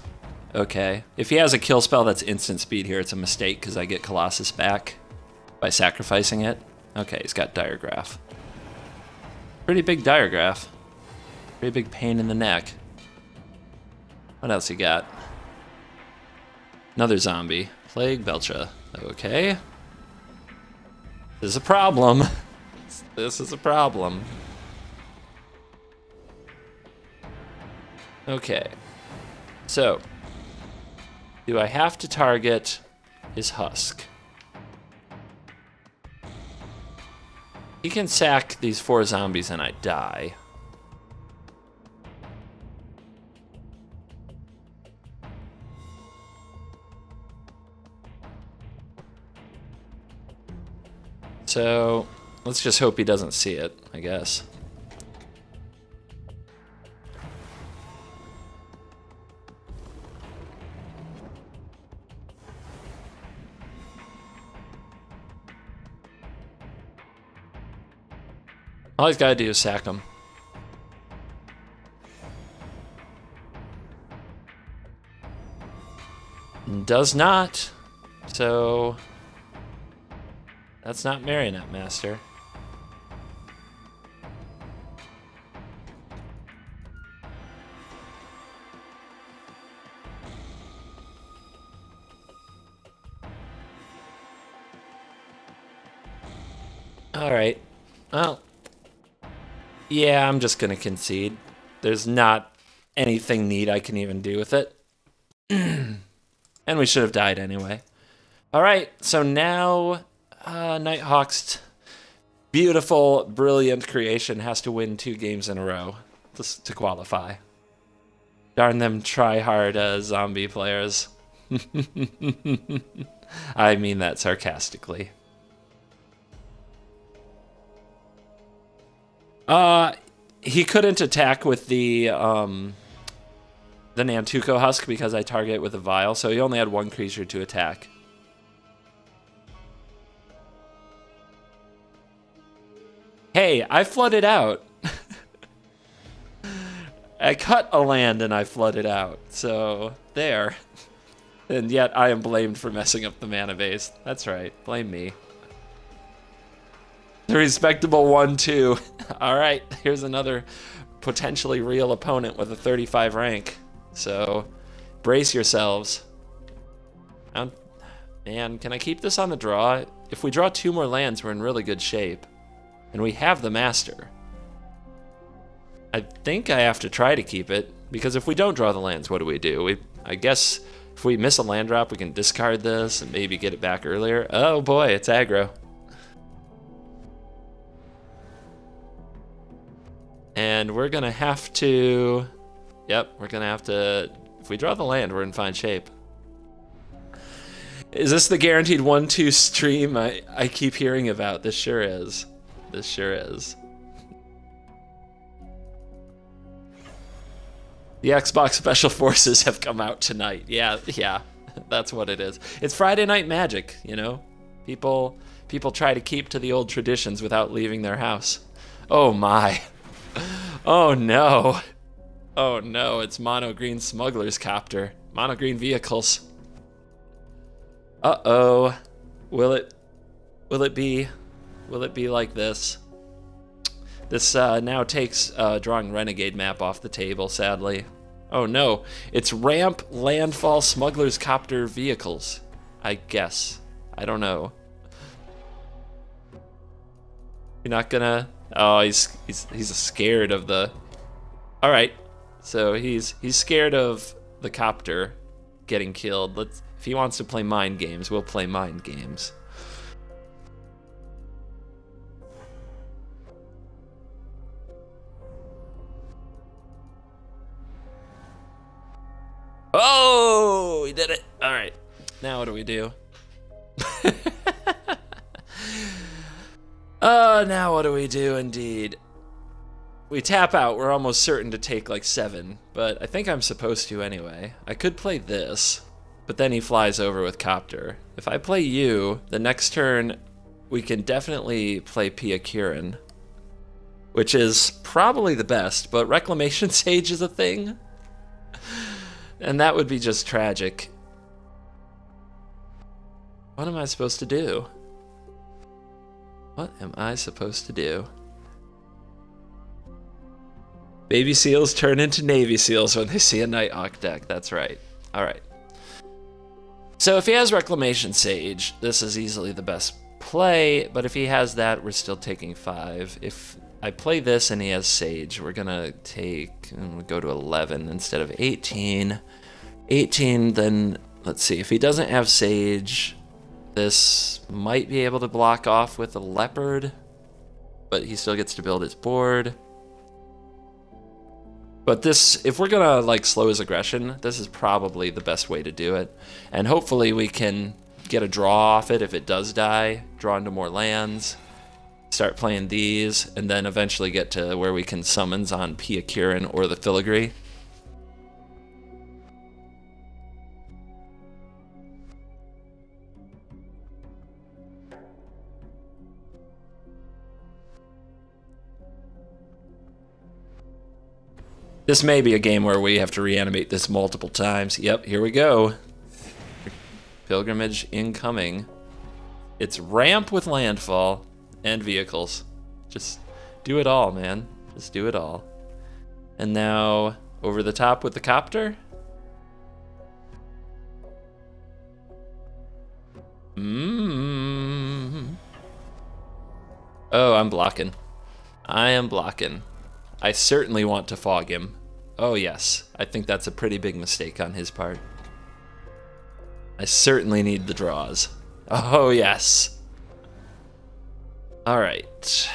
Okay. If he has a kill spell that's instant speed here, it's a mistake because I get Colossus back by sacrificing it. Okay, he's got Diregraph. Pretty big Diregraph. Pretty big pain in the neck. What else he got? Another zombie. Plague Belcha. Okay. This is a problem. This is a problem. Okay. So, do I have to target his husk? He can sack these 4 zombies and I die. So, let's just hope he doesn't see it, I guess. All he's got to do is sack him. Does not. So that's not Marionette Master. All right. Well, yeah, I'm just gonna concede. There's not anything neat I can even do with it. And we should have died anyway. All right, so now Nighthawk's beautiful, brilliant creation has to win 2 games in a row to qualify. Darn them try-hard zombie players. I mean that sarcastically. He couldn't attack with the Nantuko Husk because I target with a vial, so he only had 1 creature to attack. Hey, I flooded out. I cut a land and I flooded out, so there. And yet I am blamed for messing up the mana base. That's right, blame me. The respectable 1-2. All right, here's another potentially real opponent with a 35 rank. So brace yourselves. Man, can I keep this on the draw? If we draw 2 more lands, we're in really good shape. And we have the master. I think I have to try to keep it, because if we don't draw the lands, what do? I guess if we miss a land drop, we can discard this and maybe get it back earlier. Oh boy, it's aggro. And we're gonna have to, yep, we're gonna have to, if we draw the land, we're in fine shape. Is this the guaranteed 1-2 stream I keep hearing about? This sure is. This sure is. The Xbox Special Forces have come out tonight. Yeah, that's what it is. It's Friday Night Magic, you know? People People try to keep to the old traditions without leaving their house. Oh my. Oh no. Oh no, it's mono green smuggler's copter. Mono green vehicles. Uh-oh. Will it be like this? This now takes drawing renegade map off the table, sadly. Oh no, it's ramp landfall smuggler's copter vehicles. I guess. I don't know. You're not gonna... Oh, he's scared of the... All right, so he's scared of the copter getting killed. If he wants to play mind games, we'll play mind games. Oh, we did it. All right, now what do we do? Now what do we do indeed? We tap out. We're almost certain to take like 7, but I think I'm supposed to anyway. I could play this, but then he flies over with copter. If I play you, the next turn we can definitely play kiran, which is probably the best, but reclamation sage is a thing. And that would be just tragic. What am I supposed to do? What am I supposed to do? Baby seals turn into Navy seals when they see a Nighthawk deck. That's right. All right. So if he has reclamation sage, this is easily the best play. But if he has that, we're still taking 5. If I play this and he has sage, we're gonna take and we go to 11 instead of 18. 18, then let's see. If he doesn't have sage, this might be able to block off with a leopard, but he still gets to build his board. But this, if we're gonna like slow his aggression, this is probably the best way to do it. And hopefully we can get a draw off it if it does die, draw into more lands, start playing these, and then eventually get to where we can summons on kiran or the filigree. This may be a game where we have to reanimate this multiple times. Yep, here we go. Pilgrimage incoming. It's ramp with landfall and vehicles. Just do it all, man. Just do it all. And now over the top with the copter. Oh, I'm blocking. I am blocking. I certainly want to fog him. Oh yes, I think that's a pretty big mistake on his part. I certainly need the draws. Oh yes. All right.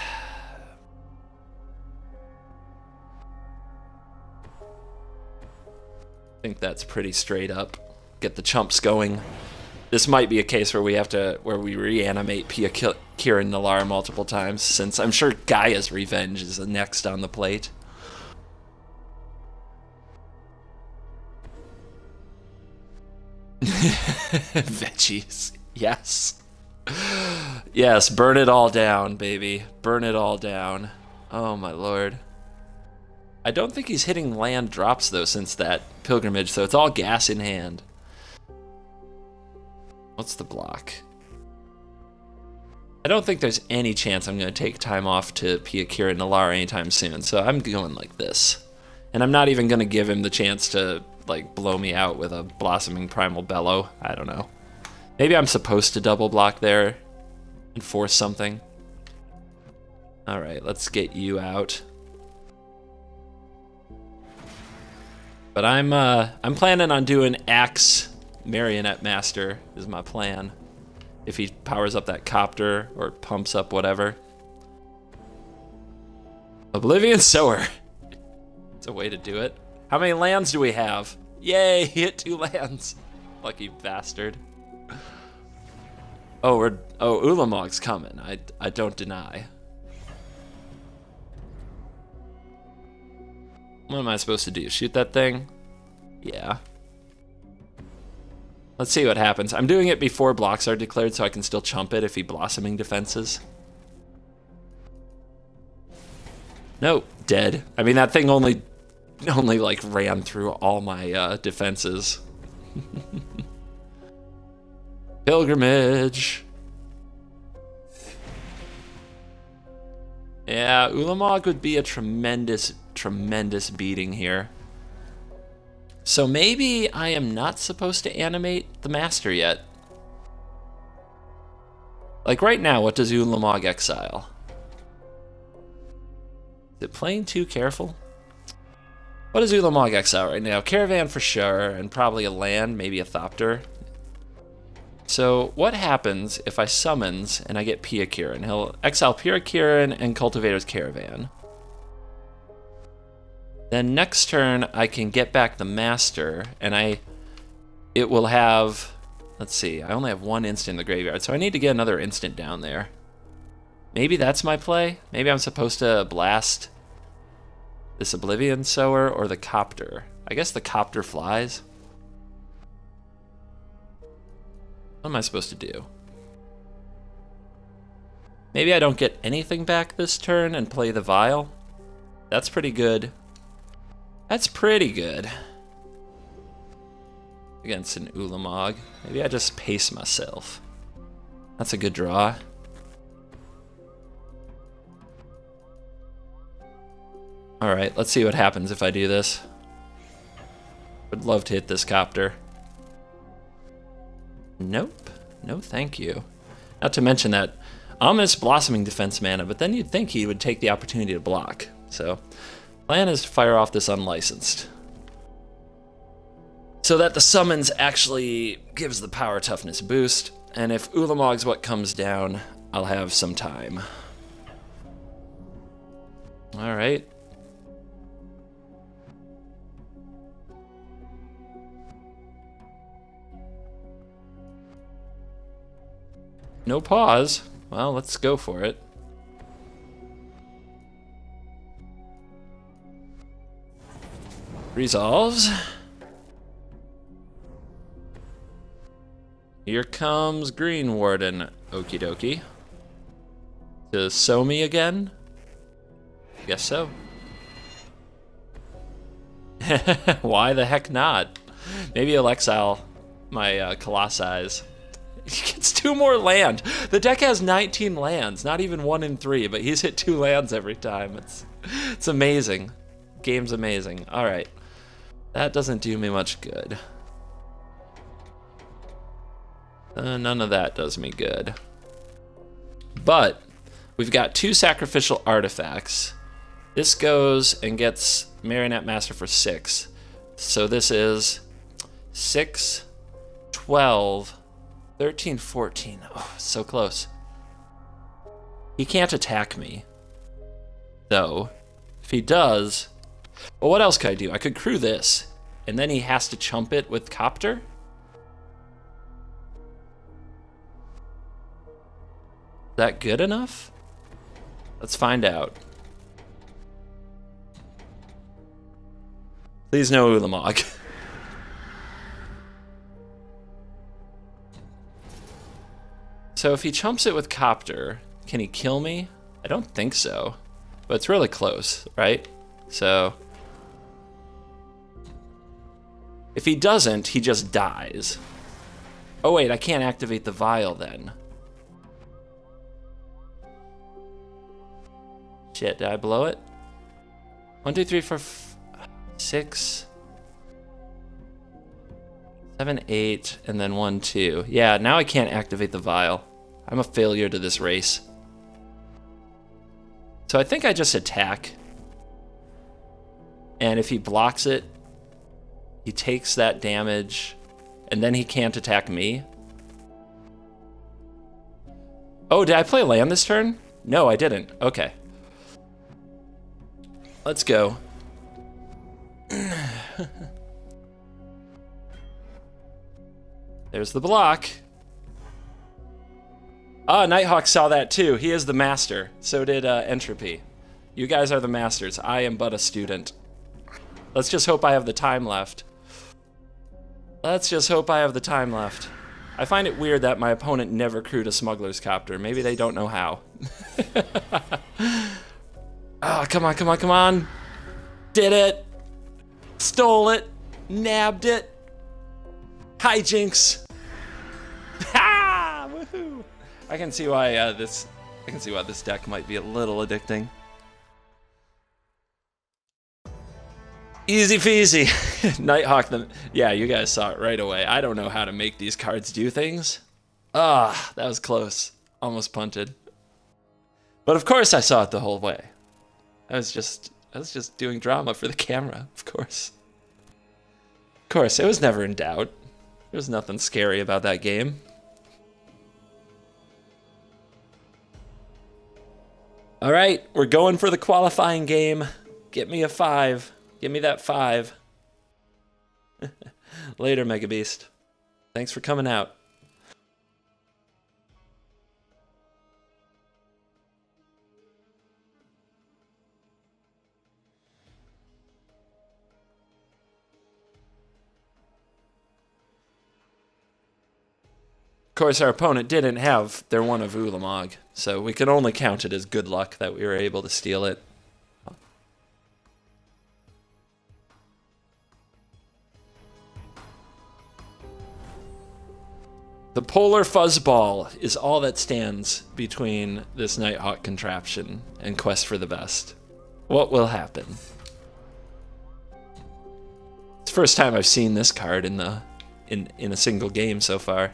I think that's pretty straight up. Get the chumps going. This might be a case where we reanimate Kiran Nalaar multiple times, since I'm sure Gaia's Revenge is next on the plate. Veggies, yes. Yes, burn it all down, baby. Burn it all down. Oh my lord. I don't think he's hitting land drops though since that pilgrimage, so it's all gas in hand. What's the block? I don't think there's any chance I'm going to take time off to Kiran Nalaar anytime soon, so I'm going like this. And I'm not even going to give him the chance to like blow me out with a blossoming primal bellow. I don't know. Maybe I'm supposed to double block there and force something. All right, let's get you out. But I'm planning on doing Axe Marionette Master is my plan. If he powers up that copter or pumps up whatever. Oblivion Sower. It's a way to do it. How many lands do we have? Yay, he hit 2 lands. Lucky bastard. Oh, Ulamog's coming. I don't deny. What am I supposed to do? Shoot that thing? Yeah. Let's see what happens. I'm doing it before blocks are declared so I can still chump it if he blossoming defenses. Nope, dead. I mean, that thing only like ran through all my defenses. Pilgrimage. Yeah, Ulamog would be a tremendous, tremendous beating here. So maybe I am not supposed to animate the master yet. Like right now, what does Ulamog exile? Is it playing too careful? What does Ulamog exile right now? Caravan for sure, and probably a land, maybe a Thopter. So what happens if I summons and I get Pia Kiran? He'll exile Pia Kiran and Cultivator's Caravan. Then next turn I can get back the master, and it will have, let's see, I only have one instant in the graveyard, so I need to get another instant down there. Maybe that's my play? Maybe I'm supposed to blast this Oblivion Sower or the Copter. I guess the Copter flies. What am I supposed to do? Maybe I don't get anything back this turn and play the vial. That's pretty good. That's pretty good. Against an Ulamog. Maybe I just pace myself. That's a good draw. Alright, let's see what happens if I do this. Would love to hit this Copter. Nope. No thank you. Not to mention that ominous blossoming defense mana, but then you'd think he would take the opportunity to block. So, plan is to fire off this unlicensed. So that the summons actually gives the power toughness boost, and if Ulamog's what comes down, I'll have some time. Alright. No pause. Well, let's go for it. Resolves. Here comes Green Warden. Okie dokie. To sew me again? Guess so. Why the heck not? Maybe he'll exile my colossus. He gets 2 more land. The deck has 19 lands, not even 1 in 3, but he's hit 2 lands every time. It's amazing. Game's amazing. All right, that doesn't do me much good. None of that does me good. But we've got 2 sacrificial artifacts. This goes and gets Marionette Master for 6. So this is 6, 12, 13, 14. Oh, so close. He can't attack me. Though, if he does, well, what else could I do? I could crew this, and then he has to chump it with Copter? Is that good enough? Let's find out. Please no Ulamog. So if he chumps it with Copter, can he kill me? I don't think so, but it's really close, right? So if he doesn't, he just dies. Oh wait, I can't activate the vial then. Shit, did I blow it? 1, 2, 3, 4, 6, 7, 8, and then 1, 2. Yeah, now I can't activate the vial. I'm a failure to this race. So I think I just attack. And if he blocks it, he takes that damage, and then he can't attack me. Oh, did I play land this turn? No, I didn't. Okay. Let's go. There's the block. Ah, Nighthawk saw that too. He is the master. So did Entropy. You guys are the masters. I am but a student. Let's just hope I have the time left. Let's just hope I have the time left. I find it weird that my opponent never crewed a smuggler's copter. Maybe they don't know how. Oh, come on, come on, come on. Did it. Stole it. Nabbed it. Hijinks. Ha! Woohoo! I can see why this deck might be a little addicting. Easy peasy. Nighthawk, yeah, you guys saw it right away. I don't know how to make these cards do things. Ah, that was close. Almost punted. But of course I saw it the whole way. I was just doing drama for the camera, of course. Of course, it was never in doubt. There was nothing scary about that game. All right, we're going for the qualifying game. Get me a 5. Give me that 5. Later, Mega Beast. Thanks for coming out. Of course, our opponent didn't have their one of Ulamog, so we can only count it as good luck that we were able to steal it. The polar fuzzball is all that stands between this Nighthawk contraption and Quest for the Best. What will happen? It's the first time I've seen this card in a single game so far.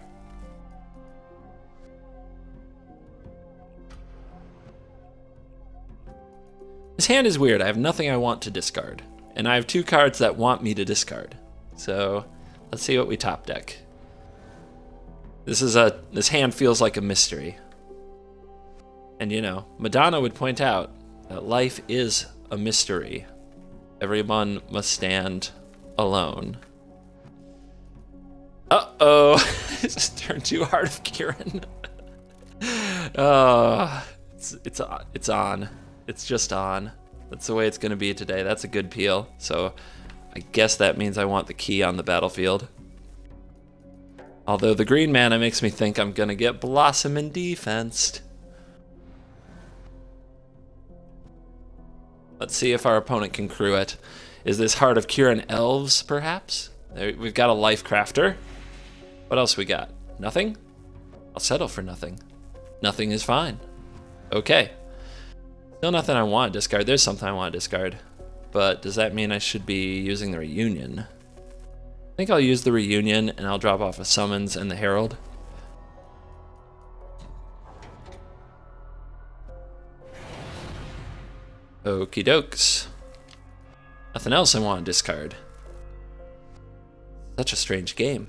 This hand is weird. I have nothing I want to discard, and I have 2 cards that want me to discard. So let's see what we top deck. This hand feels like a mystery. And you know, Madonna would point out that life is a mystery. Everyone must stand alone. Uh-oh. It's turned too hard of Kiran. It's on. It's just on. That's the way it's gonna be today. That's a good peel. So I guess that means I want the key on the battlefield. Although the green mana makes me think I'm gonna get Blossom and defensed. Let's see if our opponent can crew it. Is this Heart of Kiran Elves, perhaps? We've got a Life Crafter. What else we got? Nothing? I'll settle for nothing. Nothing is fine. Okay. Still nothing I want to discard. There's something I want to discard. But does that mean I should be using the Reunion? I think I'll use the Reunion and I'll drop off a Summons and the Herald. Okie dokes. Nothing else I want to discard. Such a strange game.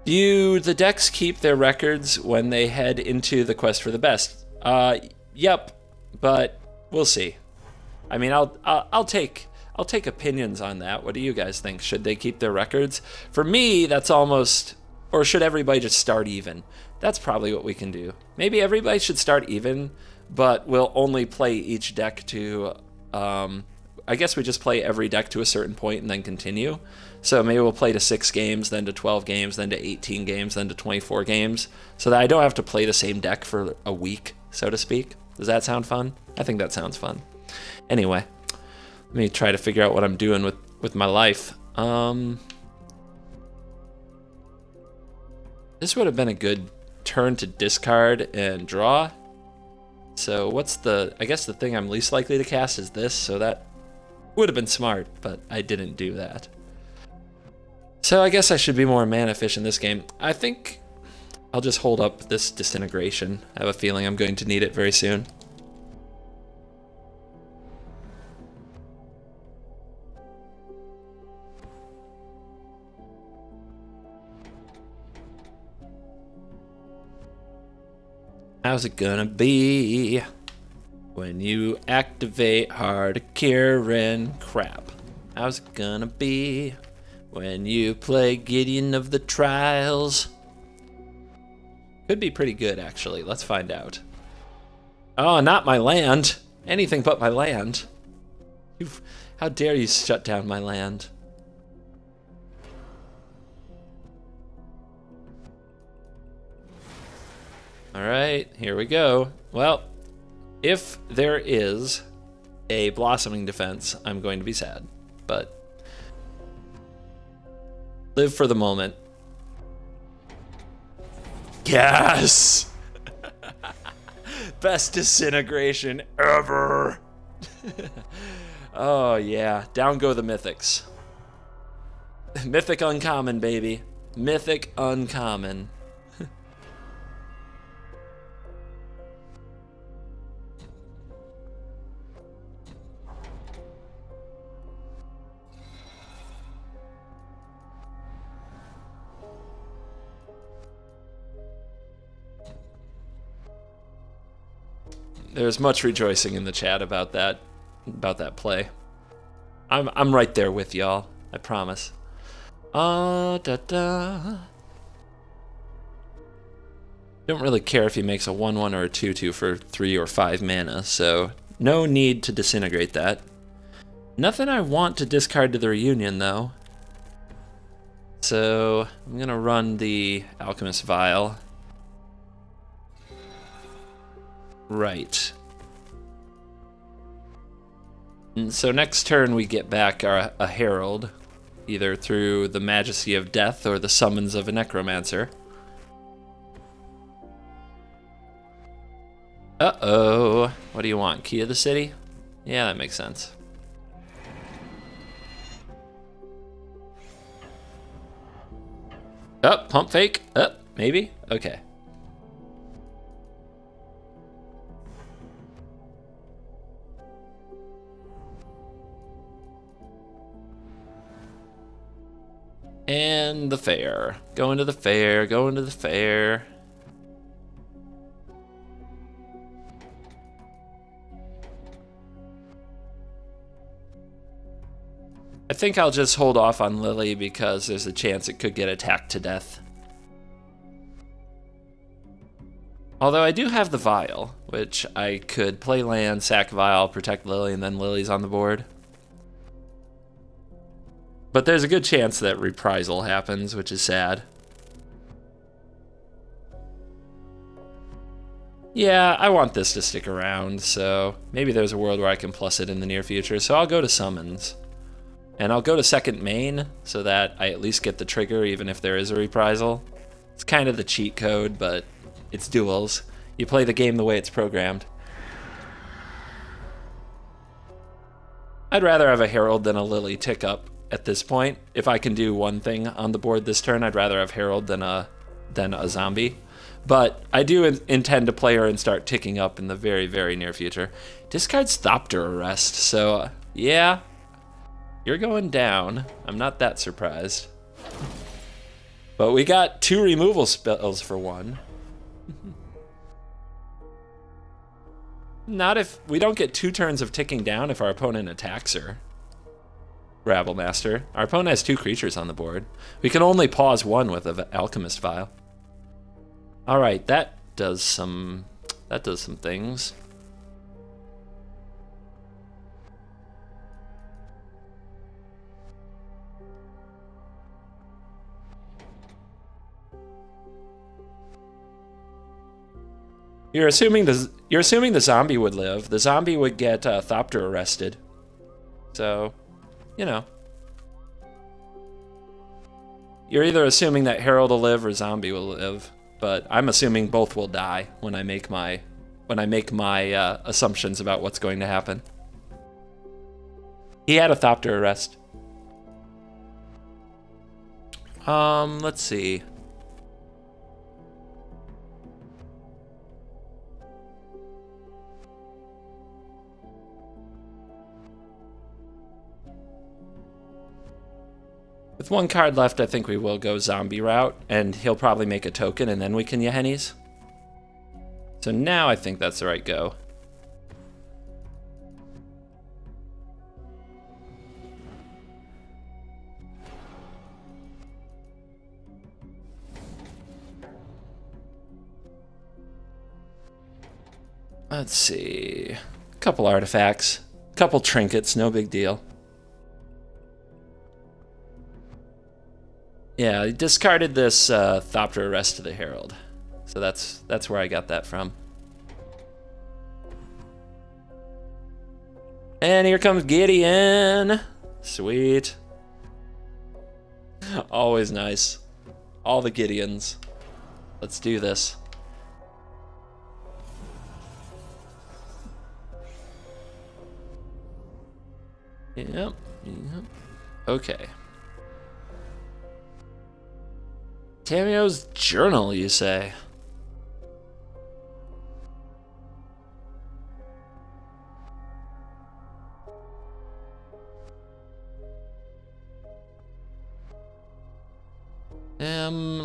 Do the decks keep their records when they head into the Quest for the Best? Yep, but we'll see. I mean, I'll take opinions on that. What do you guys think? Should they keep their records? For me, that's almost, or should everybody just start even? That's probably what we can do. Maybe everybody should start even, but we'll only play each deck to, I guess we just play every deck to a certain point and then continue. So maybe we'll play to 6 games, then to 12 games, then to 18 games, then to 24 games, so that I don't have to play the same deck for a week, so to speak. Does that sound fun? I think that sounds fun. Anyway, let me try to figure out what I'm doing with my life. This would have been a good turn to discard and draw. So what's I guess the thing I'm least likely to cast is this, so that would have been smart, but I didn't do that. So I guess I should be more mana efficient this game. I think I'll just hold up this disintegration. I have a feeling I'm going to need it very soon. How's it gonna be when you activate Heart of Kiran? Crap. How's it gonna be when you play Gideon of the Trials? Could be pretty good, actually. Let's find out. Oh, not my land. Anything but my land. How dare you shut down my land? Alright, here we go. Well, if there is a blossoming defense, I'm going to be sad. But live for the moment. Yes! Best disintegration ever! Oh yeah, down go the mythics. Mythic uncommon, baby. Mythic uncommon. There's much rejoicing in the chat about that play. I'm right there with y'all. I promise. Don't really care if he makes a 1/1 or a 2/2 for 3 or 5 mana, so no need to disintegrate that. Nothing I want to discard to the reunion though. So I'm gonna run the alchemist vial. Right. And so next turn we get back a herald, either through the majesty of death or the summons of a necromancer. Uh-oh. What do you want? Key of the city? Yeah, that makes sense. Oh, pump fake? Maybe? Okay. And the fair. Going to the fair, going to the fair. I think I'll just hold off on Lily because there's a chance it could get attacked to death. Although I do have the vial, which I could play land, sack vial, protect Lily, and then Lily's on the board. But there's a good chance that reprisal happens, which is sad. Yeah, I want this to stick around, so maybe there's a world where I can plus it in the near future. So I'll go to summons. And I'll go to second main so that I at least get the trigger even if there is a reprisal. It's kind of the cheat code, but it's duels. You play the game the way it's programmed. I'd rather have a herald than a Lily tick up at this point. If I can do one thing on the board this turn, I'd rather have herald than a zombie. But I do intend to play her and start ticking up in the very, very near future. Discards Thopter Arrest, so yeah, you're going down. I'm not that surprised. But we got 2 removal spells for 1. Not if we don't get 2 turns of ticking down if our opponent attacks her. Rabble Master. Our opponent has 2 creatures on the board. We can only pause 1 with an alchemist vial. All right, that does some things. You're assuming the zombie would live. The zombie would get Thopter arrested. So, you know. You're either assuming that Herald will live or zombie will live, but I'm assuming both will die when I make my assumptions about what's going to happen. He had a Thopter arrest. Let's see. With 1 card left, I think we will go zombie route, and he'll probably make a token, and then we can yahennis. So now I think that's the right go. Let's see. A couple artifacts. Couple trinkets, no big deal. Yeah, I discarded this Thopter Arrest to the Herald. So that's where I got that from. And here comes Gideon. Sweet. Always nice. All the Gideons. Let's do this. Yep. Okay. Tamiyo's journal, you say?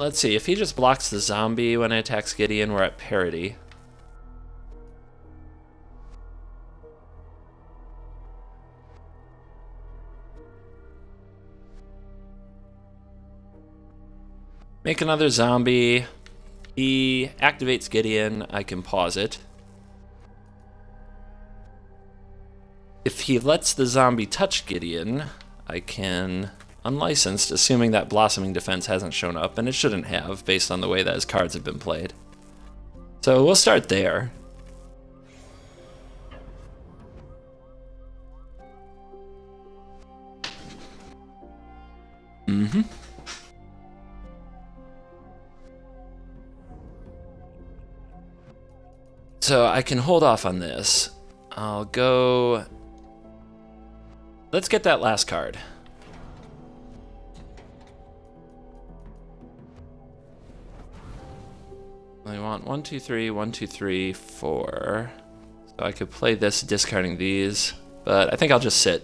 Let's see. If he just blocks the zombie when it attacks Gideon, we're at parity. Make another zombie. He activates Gideon. I can pause it. If he lets the zombie touch Gideon, I can unlicensed, assuming that Blossoming Defense hasn't shown up, and it shouldn't have, based on the way that his cards have been played. So we'll start there. So I can hold off on this. I'll go... Let's get that last card. I want 1, 2, 3, 1, 2, 3, 4. So I could play this discarding these, but I think I'll just sit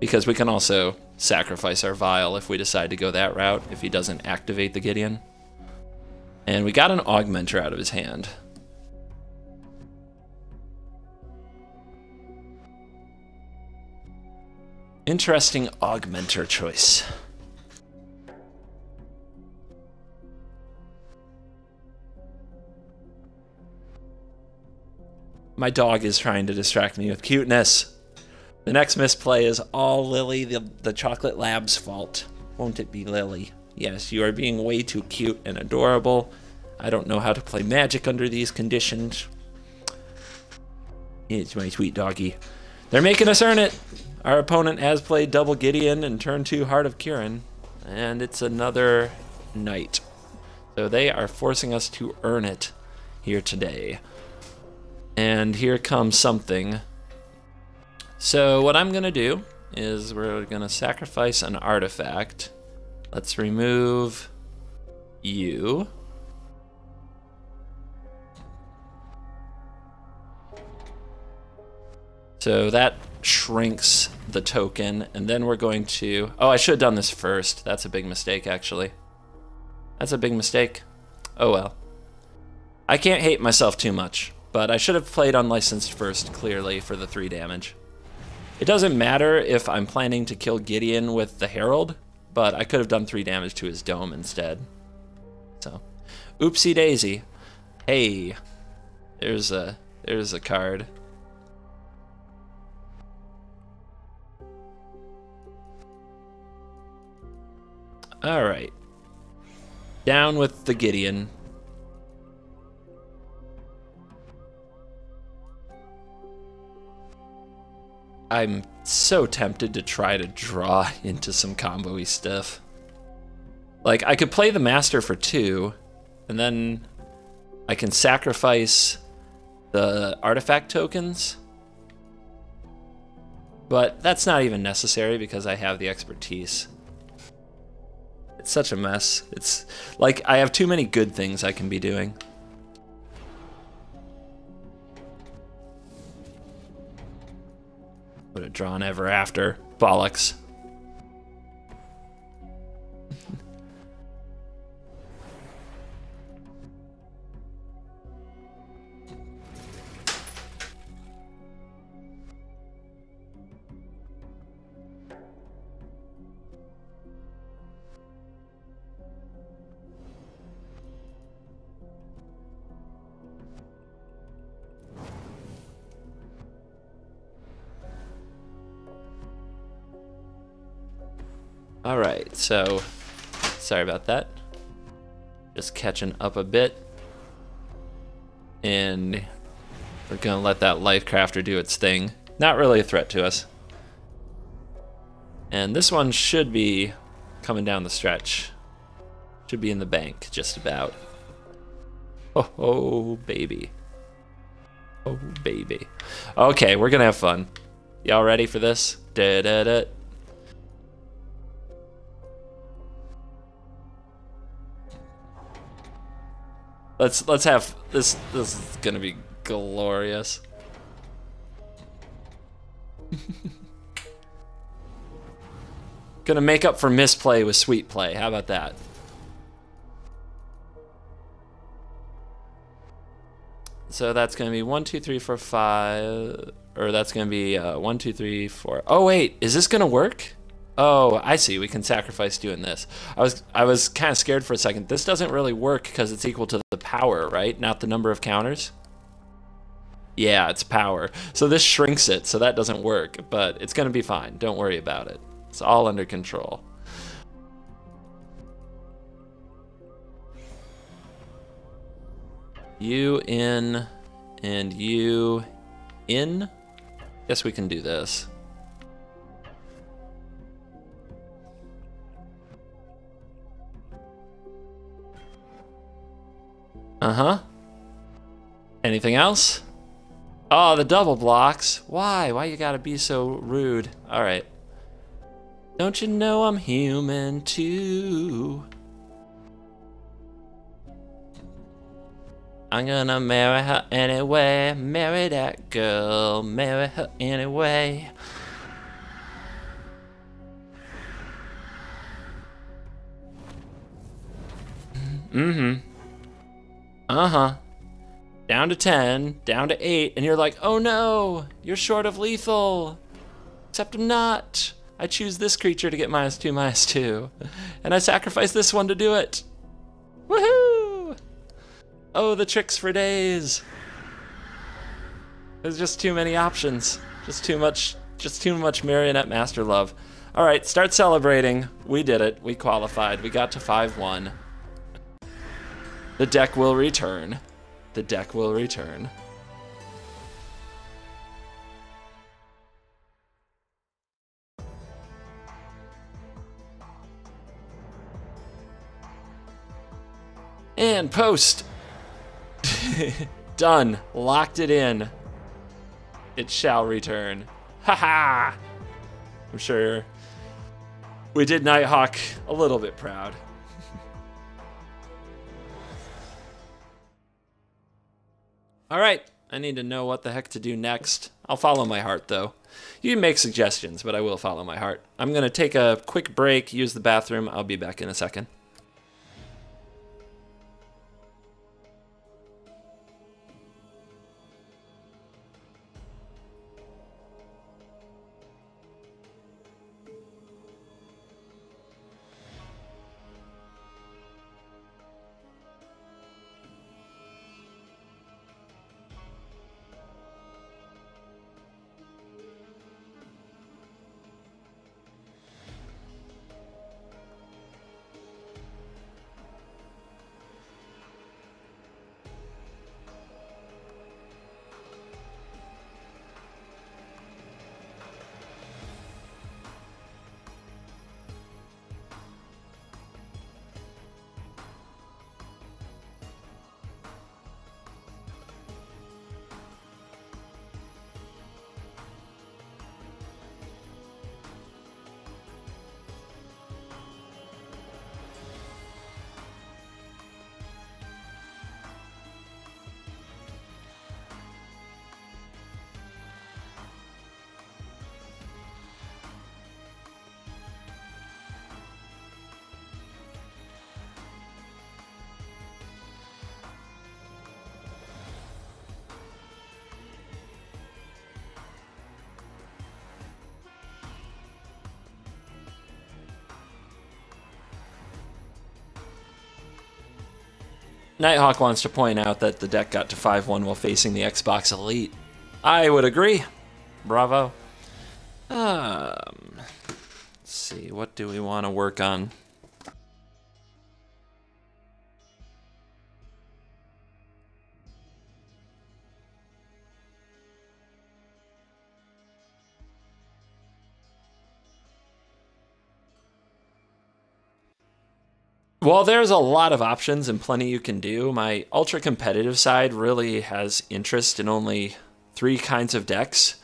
because we can also sacrifice our vial if we decide to go that route if he doesn't activate the Gideon. And we got an augmenter out of his hand. Interesting augmenter choice. My dog is trying to distract me with cuteness. The next misplay is all Lily, the chocolate lab's fault. Won't it be, Lily? Yes, you are being way too cute and adorable. I don't know how to play Magic under these conditions. It's my sweet doggy. They're making us earn it. Our opponent has played double Gideon and turn 2 Heart of Kiran, and it's another knight. So they are forcing us to earn it here today. And here comes something. So what I'm gonna do is we're gonna sacrifice an artifact. Let's remove you. So that shrinks the token, and then we're going to... Oh, I should have done this first. That's a big mistake, actually. That's a big mistake. Oh well. I can't hate myself too much, but I should have played unlicensed first, clearly, for the 3 damage. It doesn't matter if I'm planning to kill Gideon with the Herald, but I could have done 3 damage to his dome instead. So, oopsie daisy. Hey, there's a card. All right, down with the Gideon. I'm so tempted to try to draw into some combo-y stuff. Like, I could play the Master for 2, and then I can sacrifice the artifact tokens. But that's not even necessary because I have the expertise. It's such a mess. It's like I have too many good things I can be doing. Would have drawn ever after. Bollocks. All right, so sorry about that. Just catching up a bit. And we're gonna let that life crafter do its thing. Not really a threat to us. And this one should be coming down the stretch. Should be in the bank, just about. Oh, baby. Oh, baby. Okay, we're gonna have fun. Y'all ready for this? Da-da-da. Let's have this. This is gonna be glorious. Gonna make up for misplay with sweet play. How about that? So that's gonna be 1, 2, 3, 4, 5, or that's gonna be 1, 2, 3, 4. Oh wait, is this gonna work? Oh, I see. We can sacrifice doing this. I was kind of scared for a second. This doesn't really work because it's equal to the power, right? Not the number of counters. Yeah, it's power. So this shrinks it, so that doesn't work. But it's gonna be fine. Don't worry about it. It's all under control. You in and you in. Guess we can do this. Uh-huh. Anything else? Oh, the double blocks. Why? Why you gotta be so rude? All right. Don't you know I'm human too? I'm gonna marry her anyway. Marry that girl. Marry her anyway. Mm-hmm. Uh-huh. Down to 10, down to 8, and you're like, oh no, you're short of lethal. Except I'm not. I choose this creature to get -2, -2. And I sacrifice this one to do it. Woohoo! Oh, the tricks for days. There's just too many options. Just too much marionette master love. All right, start celebrating. We did it. We qualified. We got to 5-1. The deck will return. The deck will return. And post. Done. Locked it in. It shall return. Haha! I'm sure we did Nighthawk a little bit proud. All right, I need to know what the heck to do next. I'll follow my heart, though. You can make suggestions, but I will follow my heart. I'm going to take a quick break, use the bathroom. I'll be back in a second. Nighthawk wants to point out that the deck got to 5-1 while facing the Xbox Elite. I would agree. Bravo. Let's see, what do we want to work on? Well, there's a lot of options and plenty you can do. My ultra competitive side really has interest in only 3 kinds of decks.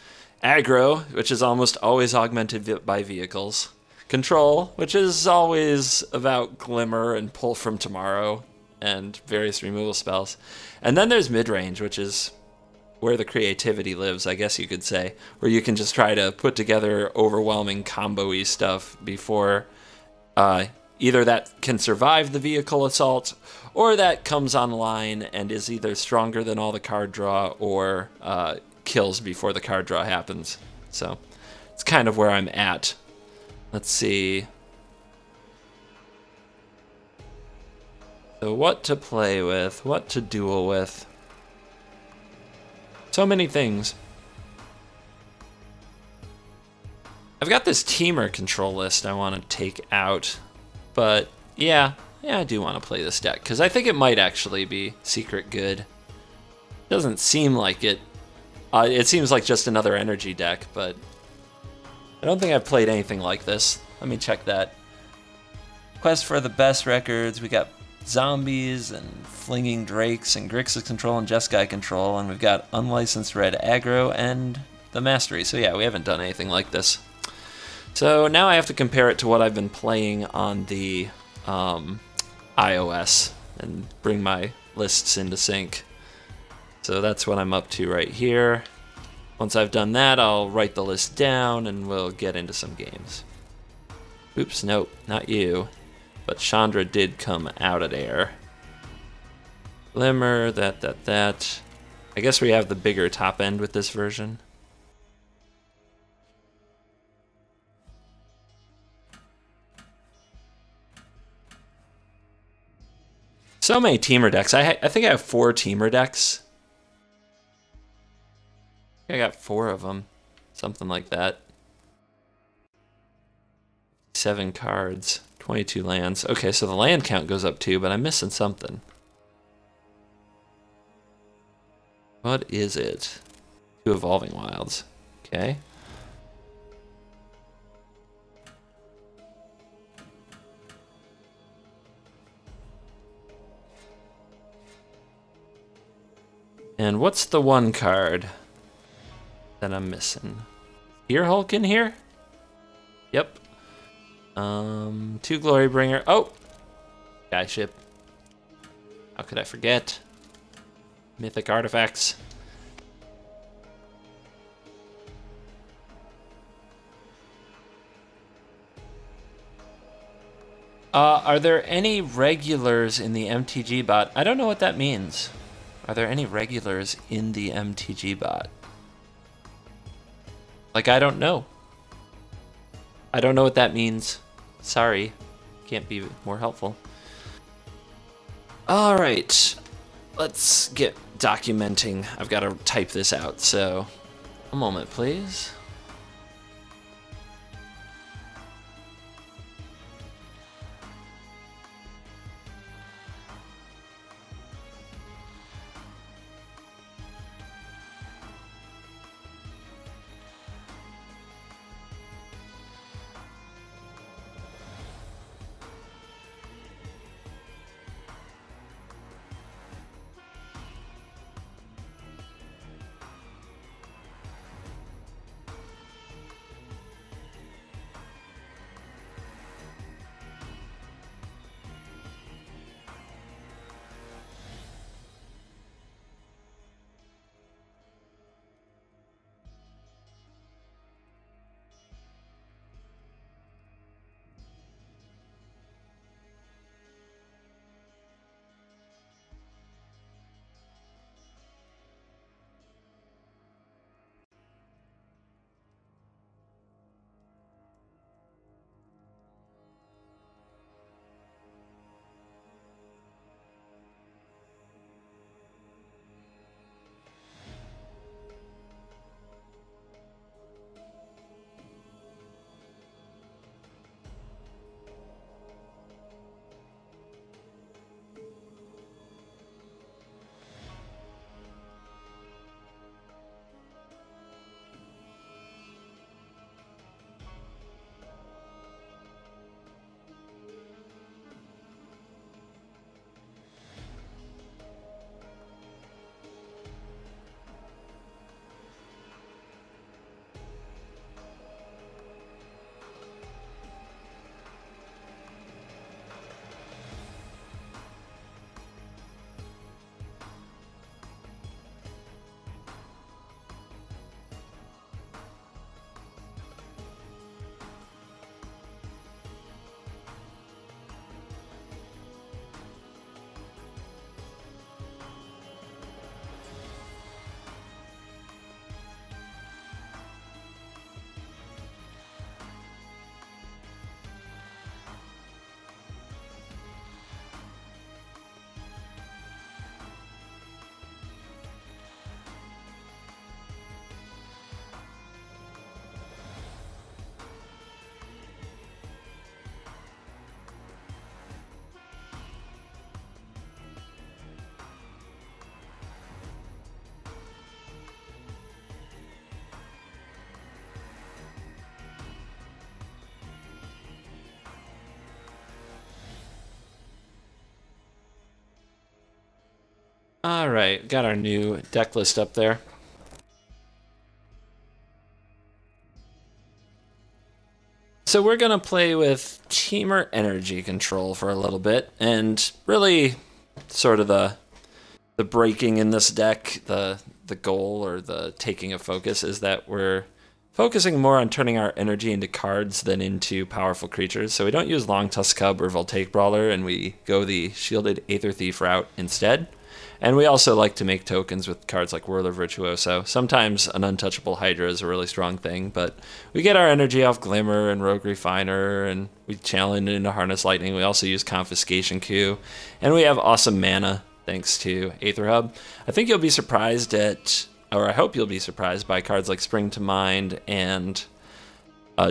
Aggro, which is almost always augmented by vehicles. Control, which is always about Glimmer and Pull from Tomorrow and various removal spells. And then there's midrange, which is where the creativity lives, I guess you could say, where you can just try to put together overwhelming combo-y stuff before either that can survive the vehicle assault, or that comes online and is either stronger than all the card draw or kills before the card draw happens. So it's kind of where I'm at. Let's see. So what to play with, what to duel with. So many things. I've got this Temur Control list I want to take out. But yeah, I do want to play this deck because I think it might actually be secret good. Doesn't seem like it. It seems like just another energy deck, but I don't think I've played anything like this. Let me check that. Quest for the best records. We got zombies and flinging drakes and Grixis control and Jeskai control, and we've got unlicensed red aggro and the mastery. So yeah, we haven't done anything like this. So now I have to compare it to what I've been playing on the iOS and bring my lists into sync. So that's what I'm up to right here. Once I've done that, I'll write the list down and we'll get into some games. Oops, nope, not you. But Chandra did come out of there. Glimmer, that. I guess we have the bigger top end with this version. So many Temur decks. I think I have 4 Temur decks. I got 4 of them. Something like that. 7 cards. 22 lands. Okay, so the land count goes up too, but I'm missing something. What is it? 2 Evolving Wilds. Okay. And what's the 1 card that I'm missing? Gearhulk in here? Yep. 2 Glorybringer. Oh! Guy ship. How could I forget? Mythic artifacts. Are there any regulars in the MTG bot? I don't know what that means. Are there any regulars in the MTG bot? Like, I don't know. I don't know what that means. Sorry. Can't be more helpful. Alright. Let's get documenting. I've got to type this out, so a moment, please. All right, got our new deck list up there. So we're gonna play with Temur Energy Control for a little bit, and really sort of the breaking in this deck, the goal or the taking of focus is that we're focusing more on turning our energy into cards than into powerful creatures. So we don't use Long Tusk Cub or Voltaic Brawler, and we go the Shielded Aether Thief route instead. And we also like to make tokens with cards like Whirler Virtuoso. Sometimes an Untouchable Hydra is a really strong thing, but we get our energy off Glimmer and Rogue Refiner, and we challenge into Harness Lightning. We also use Confiscation Q, and we have awesome mana thanks to Aether Hub. I think you'll be surprised at, or I hope you'll be surprised by cards like Spring to Mind and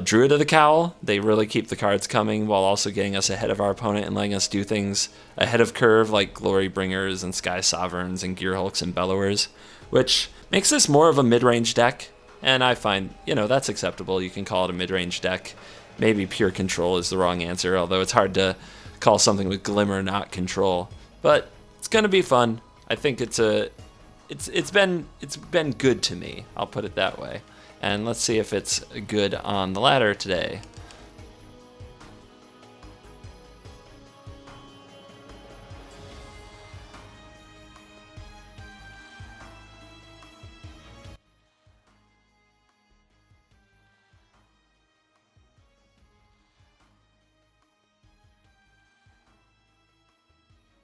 Druid of the Cowl. They really keep the cards coming while also getting us ahead of our opponent and letting us do things ahead of curve like Glory Bringers and Sky Sovereigns and Gearhulks and Bellowers, which makes this more of a mid-range deck, and I find, you know, that's acceptable. You can call it a mid-range deck. Maybe pure control is the wrong answer, although it's hard to call something with Glimmer not control. But it's gonna be fun. I think it's been good to me, I'll put it that way. And let's see if it's good on the ladder today.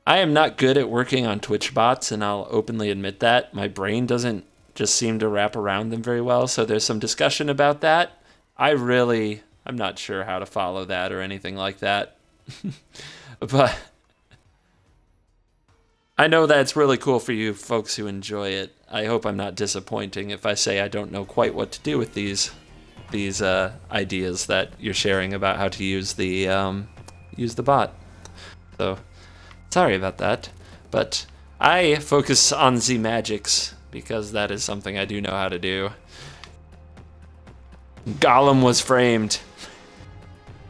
I am not good at working on Twitch bots, and I'll openly admit that. My brain doesn't just seem to wrap around them very well, so there's some discussion about that. I'm not sure how to follow that or anything like that. But I know that it's really cool for you folks who enjoy it. I hope I'm not disappointing if I say I don't know quite what to do with these ideas that you're sharing about how to use the bot. So sorry about that, but I focus on the magics because that is something I do know how to do. Golem was framed.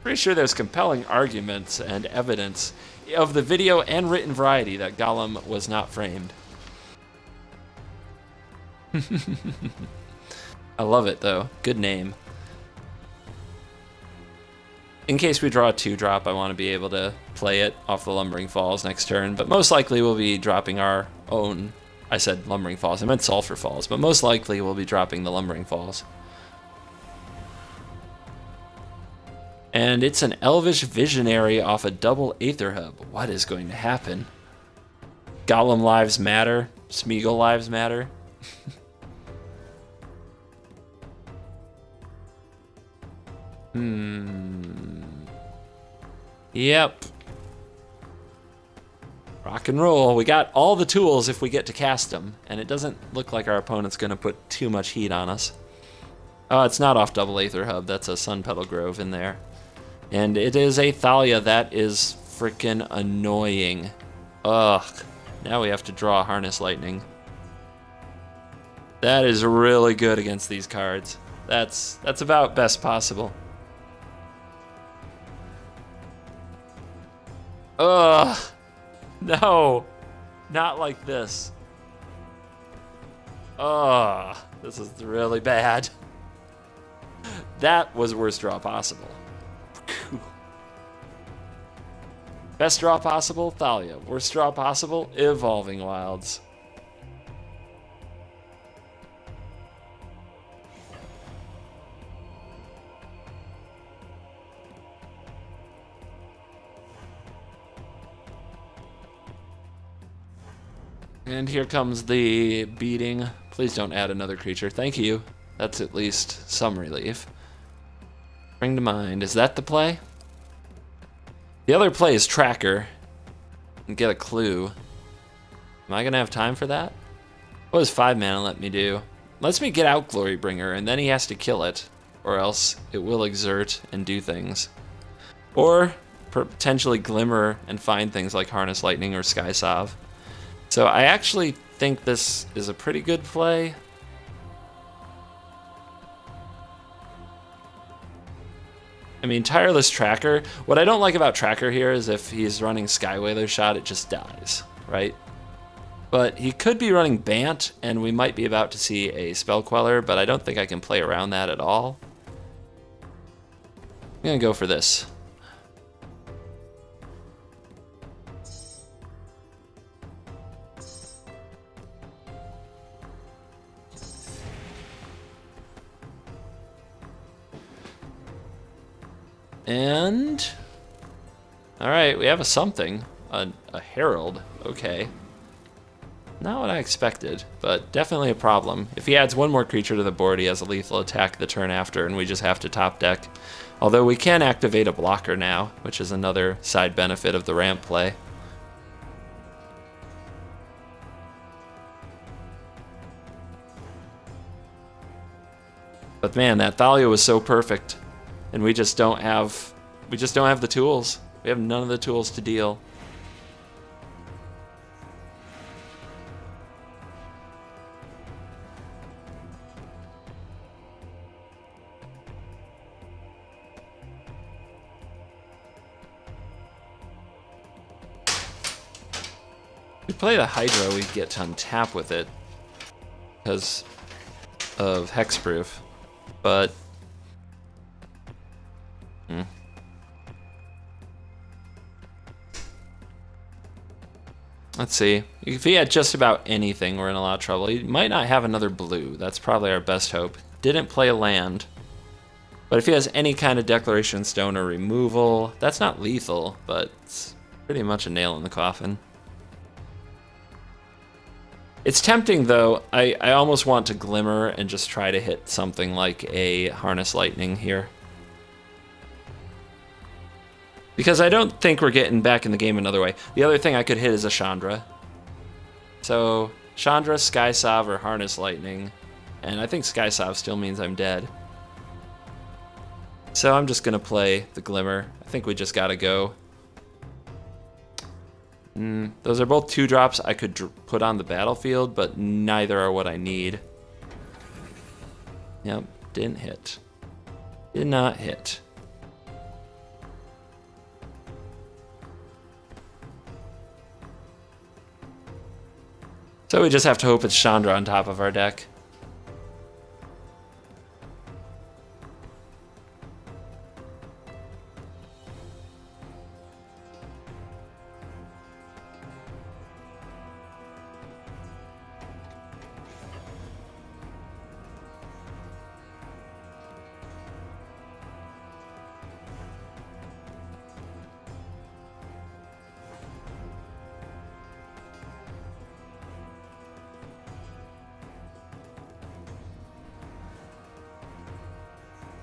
Pretty sure there's compelling arguments and evidence of the video and written variety that Golem was not framed. I love it though. Good name. In case we draw a 2-drop, I want to be able to play it off the Lumbering Falls next turn, but most likely we'll be dropping our own. I said Lumbering Falls, I meant Sulphur Falls, but most likely we'll be dropping the Lumbering Falls. And it's an Elvish Visionary off a double Aether Hub. What is going to happen? Golem lives matter. Smeagol lives matter. Yep. Rock and roll. We got all the tools if we get to cast them, and it doesn't look like our opponent's going to put too much heat on us. Oh, it's not off double Aether Hub. That's a Sun Petal Grove in there. And it is a Thalia. That is freaking annoying. Ugh. Now we have to draw Harness Lightning. That is really good against these cards. That's about best possible. Ugh. No. Not like this. Ugh. This is really bad. That was worst draw possible. Best draw possible, Thalia. Worst draw possible, Evolving Wilds. And here comes the beating. Please don't add another creature. Thank you. That's at least some relief. Bring to mind. Is that the play? The other play is Tracker. And get a clue. Am I going to have time for that? What does 5 mana let me do? Lets me get out Glorybringer, and then he has to kill it. Or else it will exert and do things. Or potentially Glimmer and find things like Harness Lightning or Skysov. So I actually think this is a pretty good play. I mean, Tireless Tracker. What I don't like about Tracker here is if he's running Skywhaler Shot, it just dies, right? But he could be running Bant, and we might be about to see a Spell Queller, but I don't think I can play around that at all. I'm gonna go for this. And... alright, we have a something. A herald. Okay. Not what I expected, but definitely a problem. If he adds one more creature to the board, he has a lethal attack the turn after, and we just have to top deck. Although we can activate a blocker now, which is another side benefit of the ramp play. But man, that Thalia was so perfect, and we just don't have the tools. We have none of the tools to deal. If we play the Hydra, we get to untap with it because of hexproof, but let's see. If he had just about anything, we're in a lot of trouble. He might not have another blue. That's probably our best hope. Didn't play a land. But if he has any kind of Declaration Stone or removal, that's not lethal, but it's pretty much a nail in the coffin. It's tempting, though. I almost want to Glimmer and just try to hit something like a Harness Lightning here. Because I don't think we're getting back in the game another way. The other thing I could hit is a Chandra. So, Chandra, Skysov, or Harness Lightning. And I think Skysov still means I'm dead. So I'm just going to play the Glimmer. I think we just got to go. Those are both 2-drops I could put on the battlefield, but neither are what I need. Yep, didn't hit. Did not hit. So we just have to hope it's Chandra on top of our deck.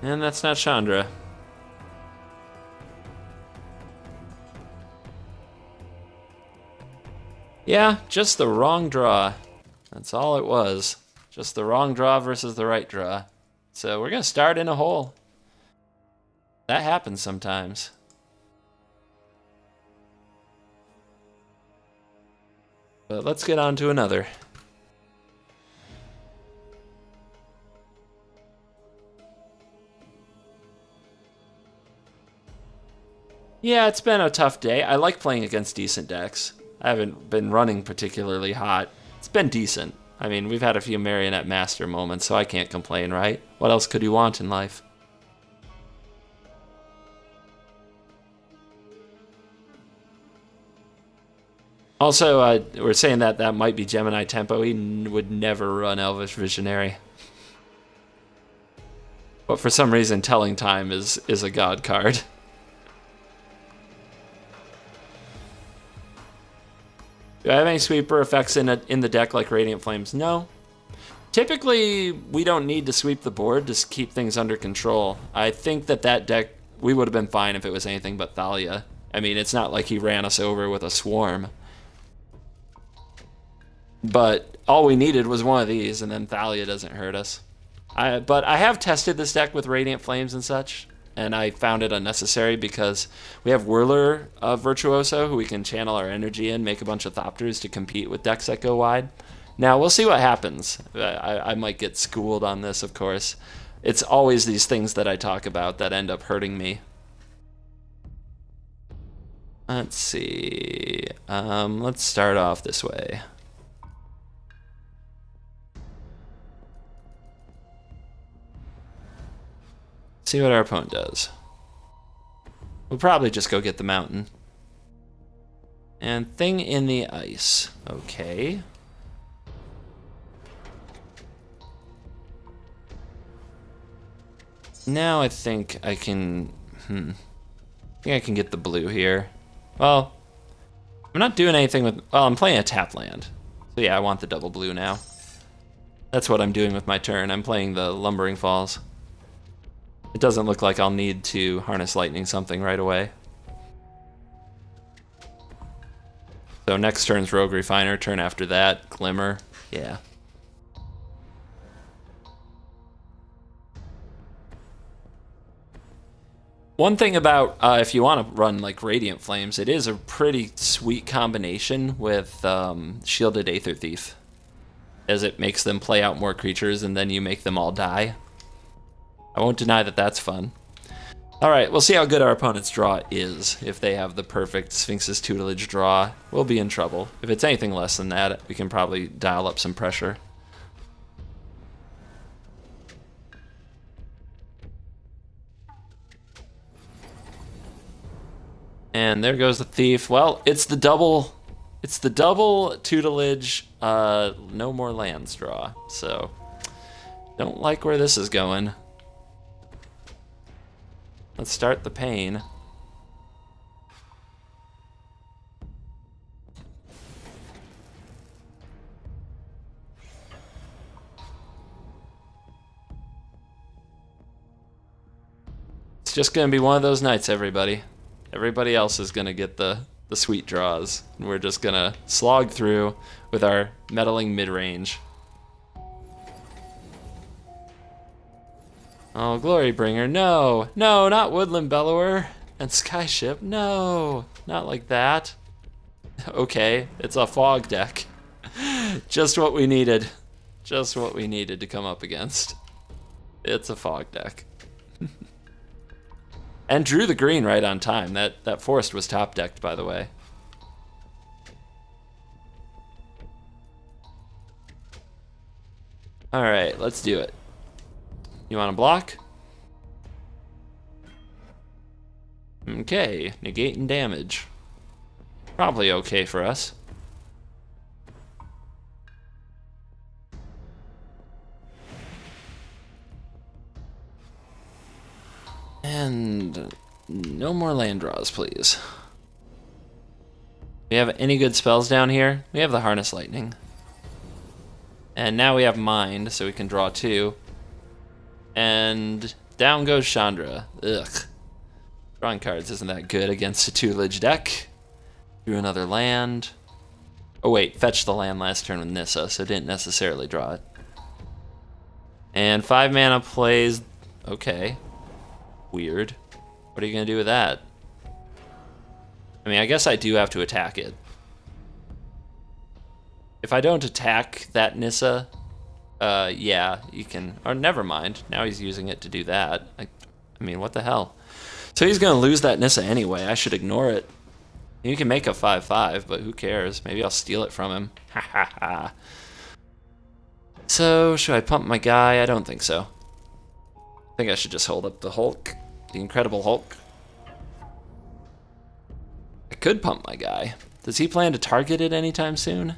And that's not Chandra. Yeah, just the wrong draw. That's all it was. Just the wrong draw versus the right draw. So we're going to start in a hole. That happens sometimes. But let's get on to another. Yeah, it's been a tough day. I like playing against decent decks. I haven't been running particularly hot. It's been decent. I mean, we've had a few Marionette Master moments, so I can't complain, right? What else could you want in life? Also, we're saying that that might be Gemini Tempo. He would never run Elvish Visionary. But for some reason, Telling Time is a god card. Do I have any sweeper effects in the deck like Radiant Flames? No. Typically, we don't need to sweep the board to keep things under control. I think that deck, we would have been fine if it was anything but Thalia. I mean, it's not like he ran us over with a swarm. But all we needed was one of these, and then Thalia doesn't hurt us. But I have tested this deck with Radiant Flames and such, and I found it unnecessary because we have Whirler Virtuoso, who we can channel our energy in, make a bunch of Thopters to compete with decks that go wide. Now, we'll see what happens. I might get schooled on this, of course. It's always these things that I talk about that end up hurting me. Let's see. Let's start off this way. see what our opponent does. We'll probably just go get the mountain. And thing in the ice. Okay. Now I think I can... I think I can get the blue here. Well, I'm not doing anything with... Well, I'm playing a tap land. So yeah, I want the double blue now. That's what I'm doing with my turn. I'm playing the Lumbering Falls. It doesn't look like I'll need to harness lightning something right away. So next turn's Rogue Refiner, turn after that, Glimmer, yeah. One thing about, if you want to run like Radiant Flames, it is a pretty sweet combination with Shielded Aether Thief, as it makes them play out more creatures and then you make them all die. I won't deny that that's fun. Alright, we'll see how good our opponent's draw is. If they have the perfect Sphinx's Tutelage draw, we'll be in trouble. If it's anything less than that, we can probably dial up some pressure. And there goes the Thief. Well, it's the double Tutelage, no more lands draw. So, don't like where this is going. Let's start the pain. It's just gonna be one of those nights, everybody. Everybody else is gonna get the sweet draws, and we're just gonna slog through with our meddling mid-range. Oh, Glorybringer, no! No, not Woodland Bellower! And Skyship, no! Not like that. Okay, it's a fog deck. Just what we needed. Just what we needed to come up against. It's a fog deck. And drew the green right on time. That forest was top decked, by the way. Alright, let's do it. You want to block? Okay, negating damage. Probably okay for us. And no more land draws, please. We have any good spells down here? We have the Harness Lightning. And now we have Mind, so we can draw 2. And down goes Chandra. Ugh. Drawing cards isn't that good against a tutelage deck. Drew another land. Oh wait, fetched the land last turn with Nissa, so didn't necessarily draw it. And 5 mana plays... Okay. Weird. What are you gonna do with that? I mean, I guess I do have to attack it. If I don't attack that Nissa... yeah, you can... Or never mind. Now he's using it to do that. I mean, what the hell? So he's going to lose that Nissa anyway. I should ignore it. You can make a 5/5, but who cares? Maybe I'll steal it from him. Ha ha ha. So, should I pump my guy? I don't think so. I think I should just hold up the Hulk. The Incredible Hulk. I could pump my guy. Does he plan to target it anytime soon?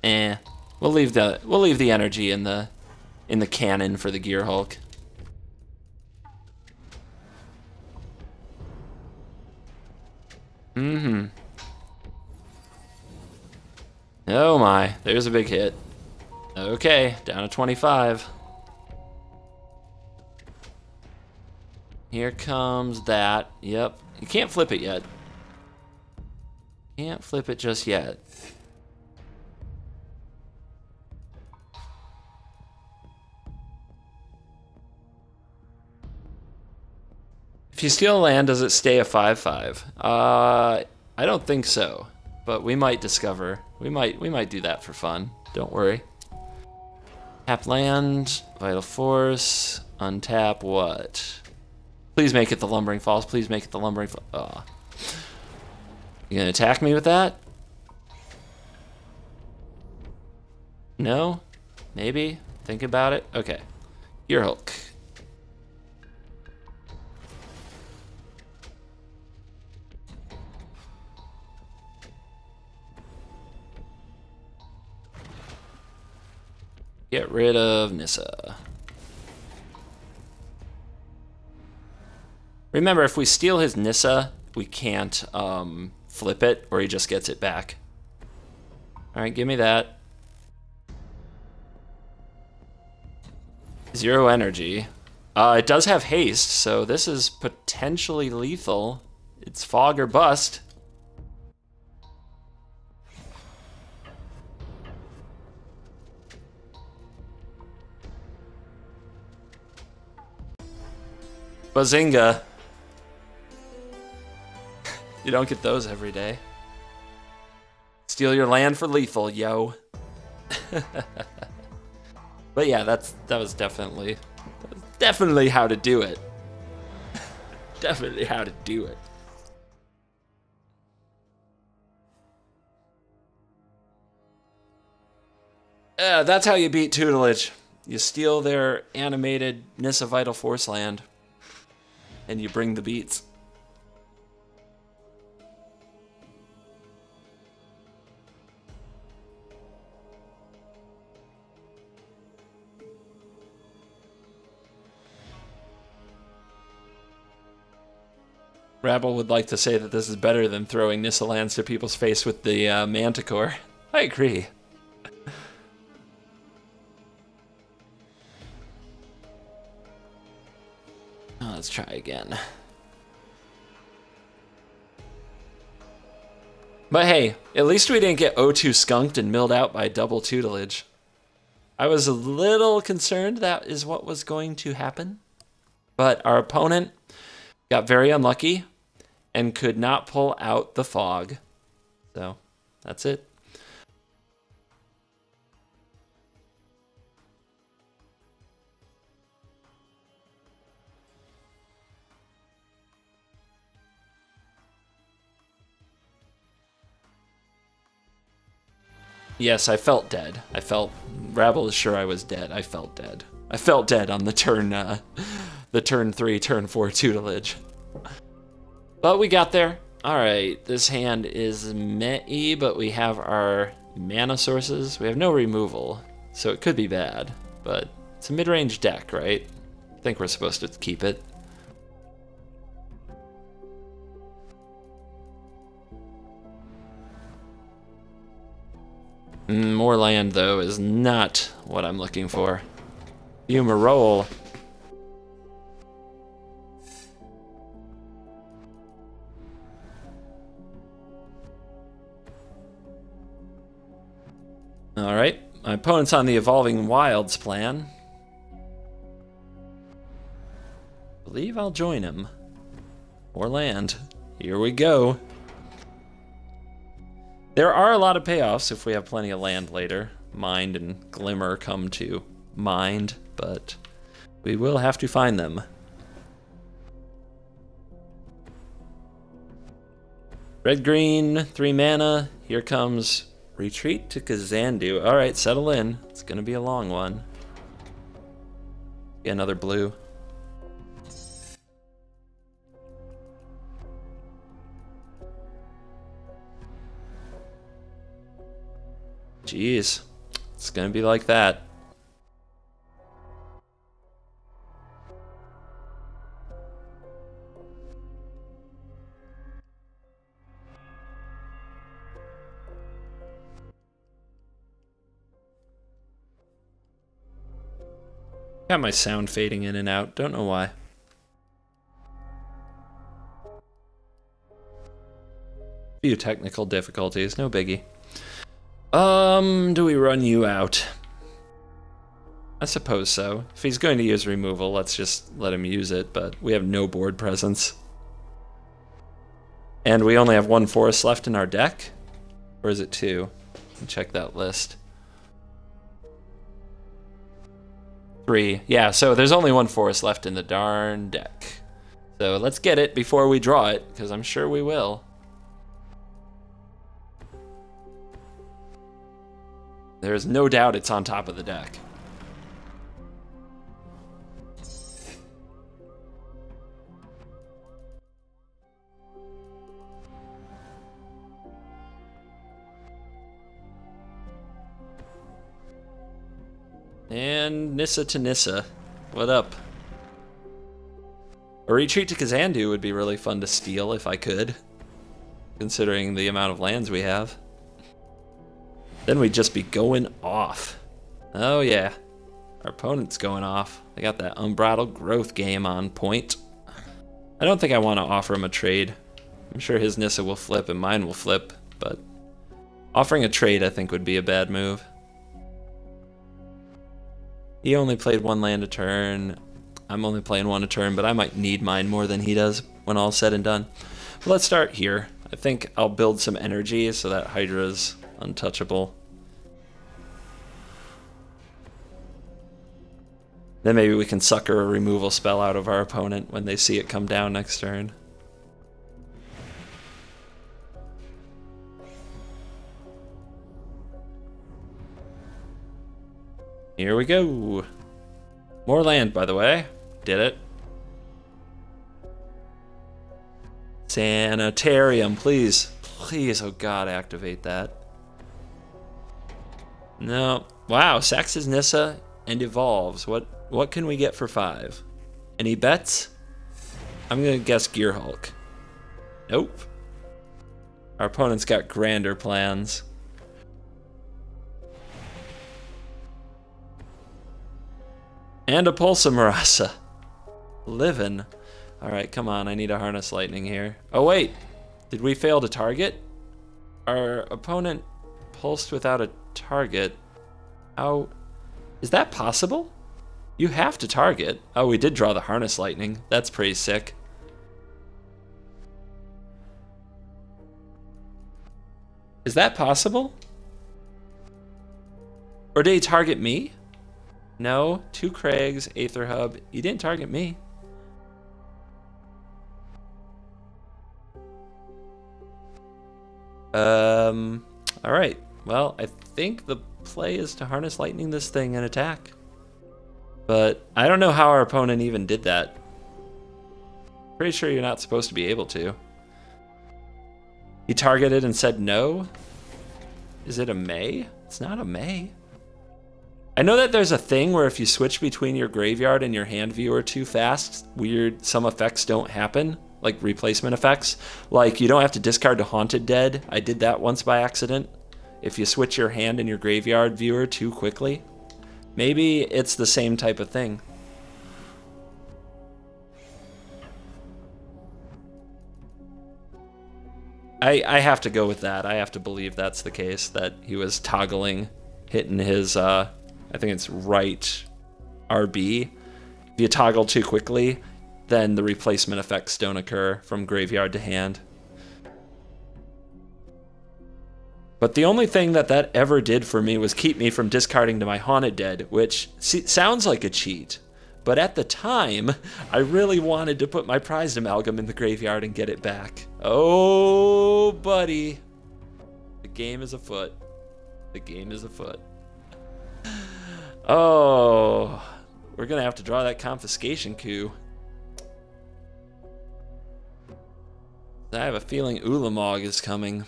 Eh. We'll leave the energy in the cannon for the Gearhulk. Mm-hmm. Oh my, there's a big hit. Okay, down to 25. Here comes that. Yep. You can't flip it yet. Can't flip it just yet. If you steal land, does it stay a 5/5? I don't think so, but we might discover. We might do that for fun. Don't worry. Tap land, vital force, untap what? Please make it the Lumbering Falls. Please make it the Lumbering Falls. Oh. You gonna attack me with that? No? Maybe? Think about it? Okay. Gearhulk. Get rid of Nissa. Remember, if we steal his Nissa, we can't flip it, or he just gets it back. Alright, give me that. 0 energy. It does have haste, so this is potentially lethal. It's fog or bust. Bazinga. You don't get those every day. Steal your land for lethal, yo. But yeah, that was definitely how to do it. Definitely how to do it. That's how you beat tutelage. You steal their animated Nissa Vital Force land, and you bring the beats. Rabble would like to say that this is better than throwing Nissa lands to people's face with the Manticore. I agree. Let's try again. But hey, at least we didn't get O2 skunked and milled out by double tutelage. I was a little concerned that is what was going to happen. But our opponent got very unlucky and could not pull out the fog. So, that's it. Yes, I felt dead. I felt... Rabble is sure I was dead. I felt dead. I felt dead on the turn 3, turn 4 tutelage. But we got there. Alright, this hand is meh-y, but we have our mana sources. We have no removal, so it could be bad. But it's a mid-range deck, right? I think we're supposed to keep it. More land, though, is not what I'm looking for. Fumarole. Alright, my opponent's on the Evolving Wilds plan. I believe I'll join him. Or land. Here we go. There are a lot of payoffs if we have plenty of land later. Mind and Glimmer come to mind, but we will have to find them. Red-green, 3 mana. Here comes Retreat to Kazandu. Alright, settle in. It's gonna be a long one. Get another blue. Jeez, it's gonna be like that. Got my sound fading in and out, don't know why. Few technical difficulties, no biggie. Do we run you out? I suppose so. If he's going to use removal, let's just let him use it, but we have no board presence. And we only have 1 forest left in our deck? Or is it 2? Check that list. 3. Yeah, so there's only 1 forest left in the darn deck. So let's get it before we draw it, because I'm sure we will. There's no doubt it's on top of the deck. And Nissa to Nissa. What up? A retreat to Kazandu would be really fun to steal if I could, considering the amount of lands we have. Then we'd just be going off. Oh yeah, our opponent's going off. They got that unbridled growth game on point. I don't think I want to offer him a trade. I'm sure his Nissa will flip and mine will flip, but offering a trade I think would be a bad move. He only played one land a turn. I'm only playing one a turn, but I might need mine more than he does when all's said and done. But let's start here. I think I'll build some energy so that Hydra's untouchable. Then maybe we can sucker a removal spell out of our opponent when they see it come down next turn. Here we go. More land, by the way. Did it. Sanitarium, please. Please, oh god, activate that. No. Wow, sacks his Nissa and evolves. What can we get for 5? Any bets? I'm gonna guess Gearhulk. Nope. Our opponent's got grander plans. And a Pulsamarasa. Livin'. Alright, come on, I need a Harness Lightning here. Oh wait, did we fail to target? Our opponent pulsed without a target. How... is that possible? You have to target. Oh, we did draw the Harness Lightning. That's pretty sick. Is that possible? Or did he target me? No, 2 Craigs, Aether Hub. You didn't target me. Alright. Well, I think the play is to Harness Lightning this thing and attack. But I don't know how our opponent even did that. Pretty sure you're not supposed to be able to. He targeted and said no? Is it a May? It's not a May. I know that there's a thing where if you switch between your graveyard and your hand viewer too fast, some effects don't happen, like replacement effects. Like you don't have to discard to Haunted Dead. I did that once by accident. If you switch your hand and your graveyard viewer too quickly. Maybe it's the same type of thing. I have to go with that. I have to believe that's the case, that he was toggling, hitting his... I think it's right RB. If you toggle too quickly, then the replacement effects don't occur from graveyard to hand. But the only thing that ever did for me was keep me from discarding to my Haunted Dead, which sounds like a cheat. But at the time, I really wanted to put my prized amalgam in the graveyard and get it back. Oh, buddy. The game is afoot. The game is afoot. Oh, we're gonna have to draw that confiscation coup. I have a feeling Ulamog is coming.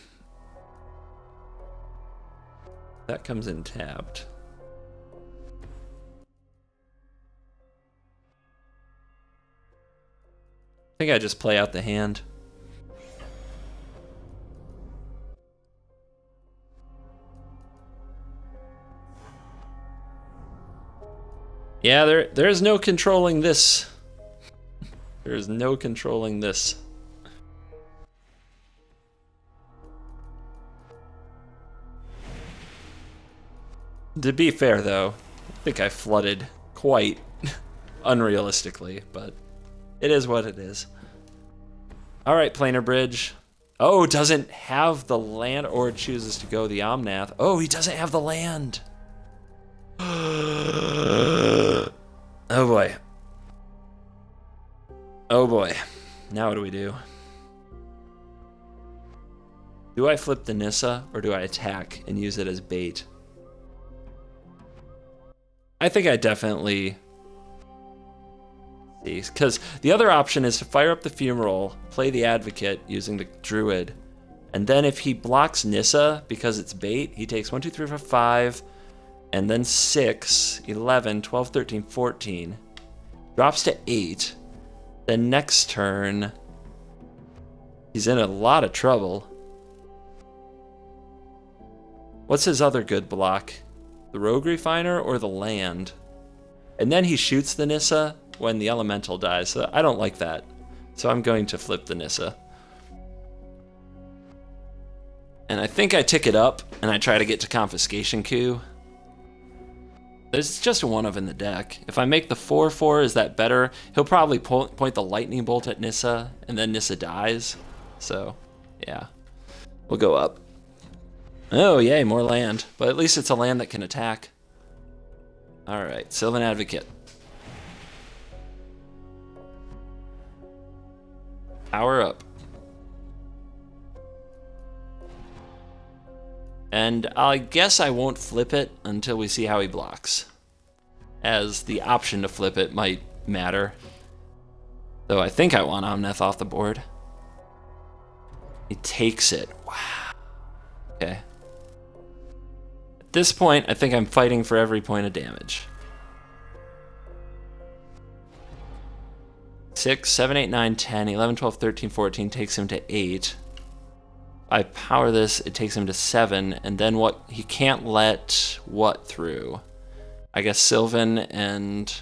That comes in tapped. I think I just play out the hand. Yeah, there is no controlling this. There is no controlling this. To be fair, though, I think I flooded quite unrealistically, but it is what it is. All right, Planar Bridge. Oh, doesn't have the land, or chooses to go the Omnath. Oh, he doesn't have the land. Oh boy. Oh boy. Now what do we do? Do I flip the Nissa, or do I attack and use it as bait? I think I definitely... see, because the other option is to fire up the Fumarole, play the Advocate using the Druid, and then if he blocks Nissa because it's bait, he takes 1, 2, 3, 4, 5, And then 6, 11, 12, 13, 14. Drops to 8. Then next turn, he's in a lot of trouble. What's his other good block? The rogue refiner or the land? And then he shoots the Nissa when the elemental dies. So I don't like that. So I'm going to flip the Nissa. And I think I tick it up and I try to get to confiscation Q. There's just a 1 of in the deck. If I make the 4/4, is that better? He'll probably point the lightning bolt at Nissa, and then Nissa dies. So, yeah. We'll go up. Oh, yay, more land. But at least it's a land that can attack. Alright, Sylvan Advocate. Power up. And I guess I won't flip it until we see how he blocks, as the option to flip it might matter. Though I think I want Omneth off the board. He takes it. Wow. Okay. At this point, I think I'm fighting for every point of damage. 6, 7, 8, 9, 10, 11, 12, 13, 14 takes him to 8. I power this, it takes him to 7, and then what? He can't let what through? I guess Sylvan and...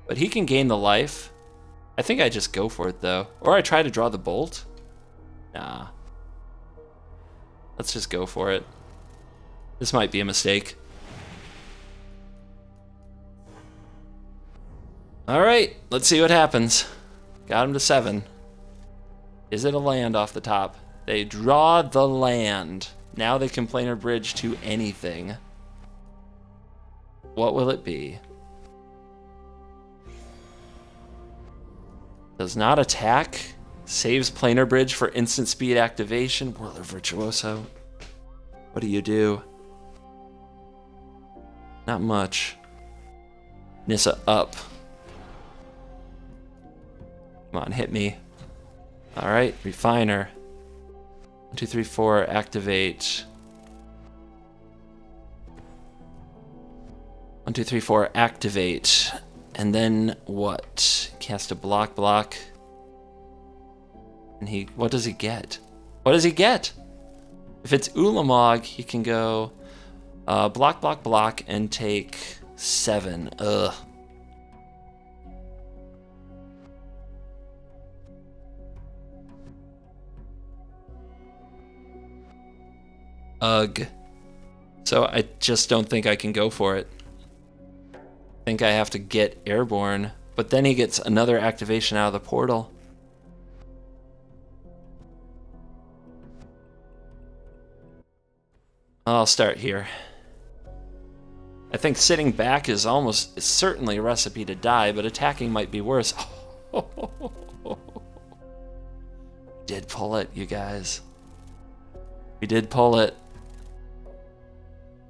But he can gain the life. I think I just go for it though. Or I try to draw the bolt. Nah. Let's just go for it. This might be a mistake. Alright, let's see what happens. Got him to 7. Is it a land off the top? They draw the land. Now they can planar bridge to anything. What will it be? Does not attack. Saves planar bridge for instant speed activation. Whirler Virtuoso. What do you do? Not much. Nissa up. Come on, hit me. Alright, refiner. 1, 2, 3, 4, activate. 1, 2, 3, 4, activate. And then what? Cast a block. And what does he get? What does he get? If it's Ulamog, he can go block, and take 7. Ugh. Ugh. So I just don't think I can go for it. I think I have to get airborne, but then he gets another activation out of the portal. I'll start here. I think sitting back is certainly a recipe to die, but attacking might be worse. Did pull it, you guys. We did pull it.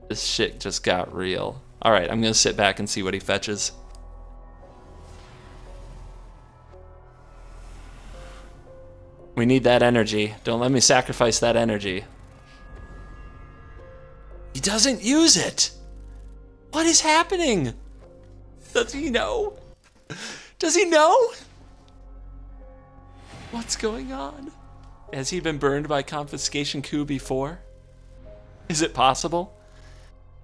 This shit just got real. Alright, I'm gonna sit back and see what he fetches. We need that energy. Don't let me sacrifice that energy. He doesn't use it! What is happening? Does he know? Does he know? What's going on? Has he been burned by confiscation coup before? Is it possible?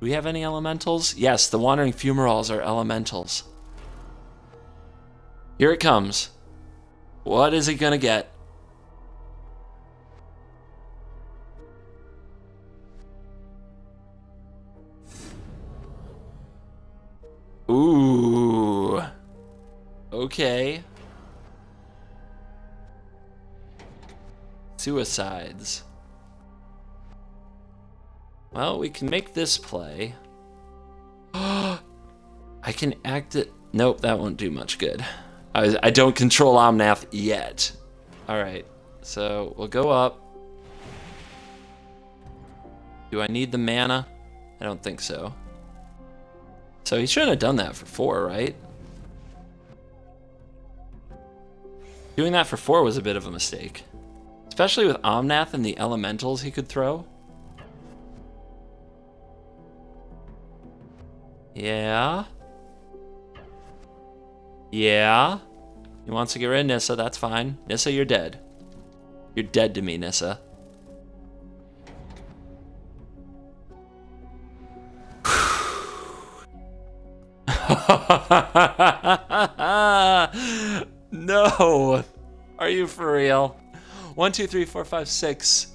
Do we have any elementals? Yes, the wandering fumaroles are elementals. Here it comes. What is he gonna get? Ooh. Okay. Suicides. Well, we can make this play. I can act it. Nope, that won't do much good. I don't control Omnath yet. Alright, so we'll go up. Do I need the mana? I don't think so. So he shouldn't have done that for 4, right? Doing that for 4 was a bit of a mistake. Especially with Omnath and the elementals he could throw. Yeah. Yeah. He wants to get rid of Nissa, that's fine. Nissa, you're dead. You're dead to me, Nissa. No. Are you for real? 1, 2, 3, 4, 5, 6.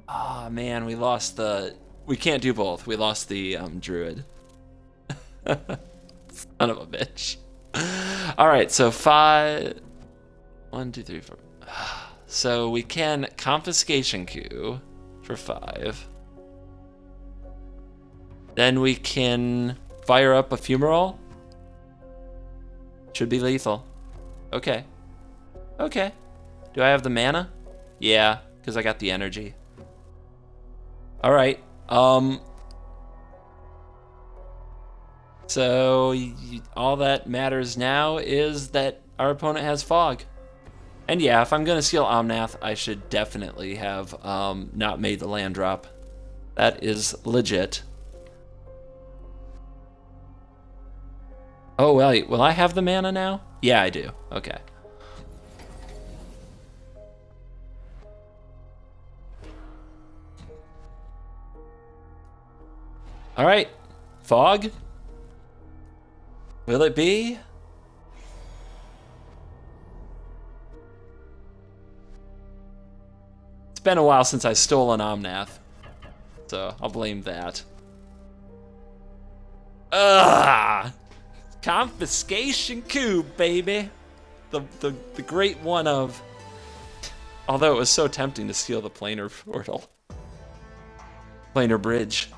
Ah, man, we lost the... We can't do both. We lost the druid. Son of a bitch. All right, so 5... 1, 2, 3, 4. So we can confiscation queue for 5. Then we can fire up a fumarole. Should be lethal. Okay. Okay. Do I have the mana? Yeah, because I got the energy. All right. So all that matters now is that our opponent has fog. And yeah, if I'm gonna steal Omnath, I should definitely have not made the land drop. That is legit. Oh wait, will I have the mana now? Yeah, I do. Okay. All right, fog. Will it be? It's been a while since I stole an Omnath, so I'll blame that. Ugh! Confiscation Cube, baby! The great one of... Although it was so tempting to steal the planar portal. Planar bridge.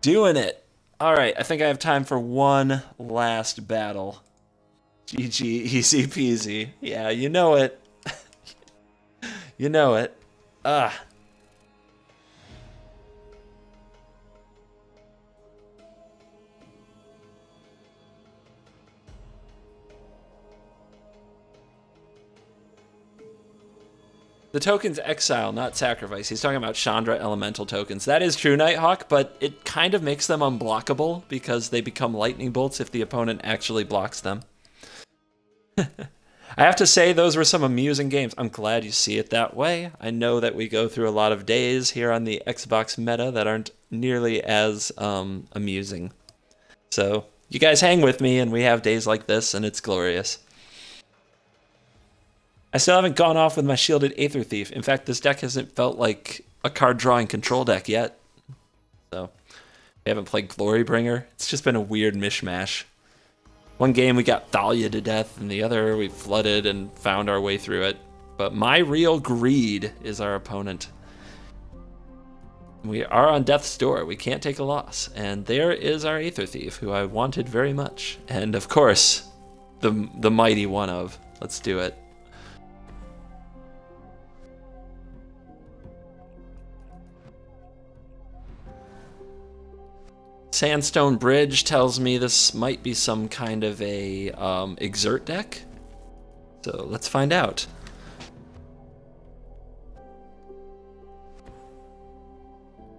Doing it! Alright, I think I have time for one last battle. GG, easy peasy. Yeah, you know it. You know it. Ah. The token's exile, not sacrifice. He's talking about Chandra elemental tokens. That is true, Nighthawk, but it kind of makes them unblockable because they become lightning bolts if the opponent actually blocks them. I have to say, those were some amusing games. I'm glad you see it that way. I know that we go through a lot of days here on the Xbox meta that aren't nearly as amusing. So you guys hang with me and we have days like this and it's glorious. I still haven't gone off with my shielded Aether Thief. In fact, this deck hasn't felt like a card drawing control deck yet. So, we haven't played Glorybringer. It's just been a weird mishmash. One game we got Thalia to death, and the other we flooded and found our way through it. But My Real Greed is our opponent. We are on death's door. We can't take a loss. And there is our Aether Thief, who I wanted very much. And of course, the mighty one of. Let's do it. Sandstone Bridge tells me this might be some kind of a exert deck. So let's find out.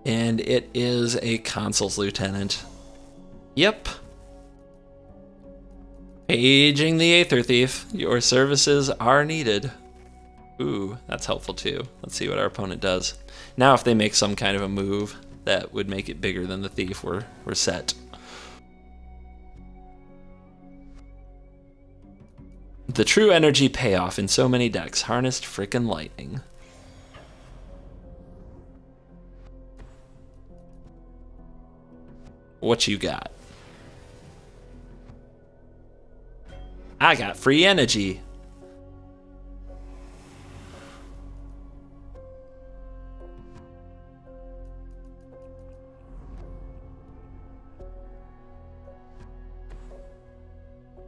And it is a Consul's Lieutenant. Yep. Paging the Aether Thief. Your services are needed. Ooh, that's helpful too. Let's see what our opponent does. Now if they make some kind of a move that would make it bigger than the Thief, we're set. The true energy payoff in so many decks. Harnessed frickin' lightning. What you got? I got free energy.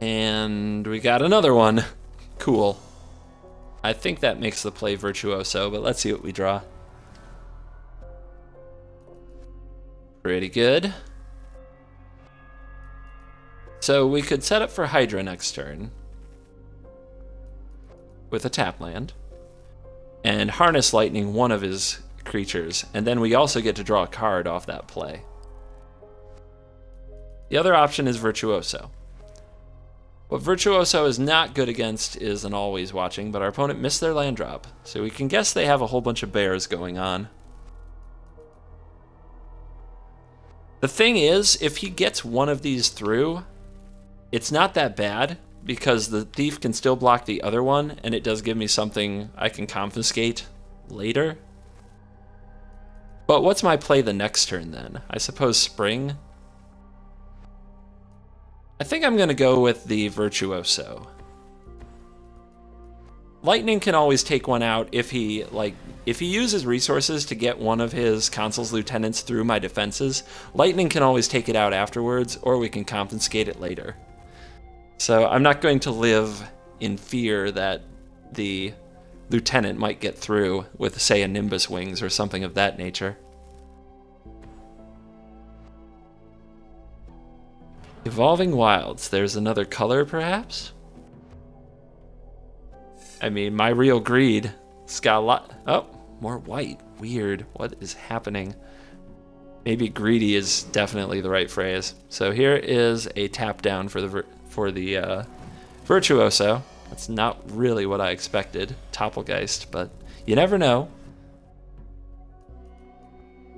And we got another one. Cool. I think that makes the play virtuoso, but let's see what we draw. Pretty good. So we could set up for Hydra next turn with a tap land and harness lightning one of his creatures, and then we also get to draw a card off that play. The other option is Virtuoso. What Virtuoso is not good against is an always watching, but our opponent missed their land drop, so we can guess they have a whole bunch of bears going on. The thing is, if he gets one of these through, it's not that bad, because the thief can still block the other one, and it does give me something I can confiscate later. But what's my play the next turn then? I suppose Spring? I think I'm gonna go with the Virtuoso. Lightning can always take one out if he uses resources to get one of his consul's lieutenants through my defenses. Lightning can always take it out afterwards, or we can confiscate it later. So I'm not going to live in fear that the lieutenant might get through with, say, a Nimbus Wings or something of that nature. Evolving Wilds. There's another color, perhaps? I mean, my real greed. It's got a lot. Oh, more white. Weird. What is happening? Maybe greedy is definitely the right phrase. So here is a tap down for the Virtuoso. That's not really what I expected. Topplegeist, but you never know.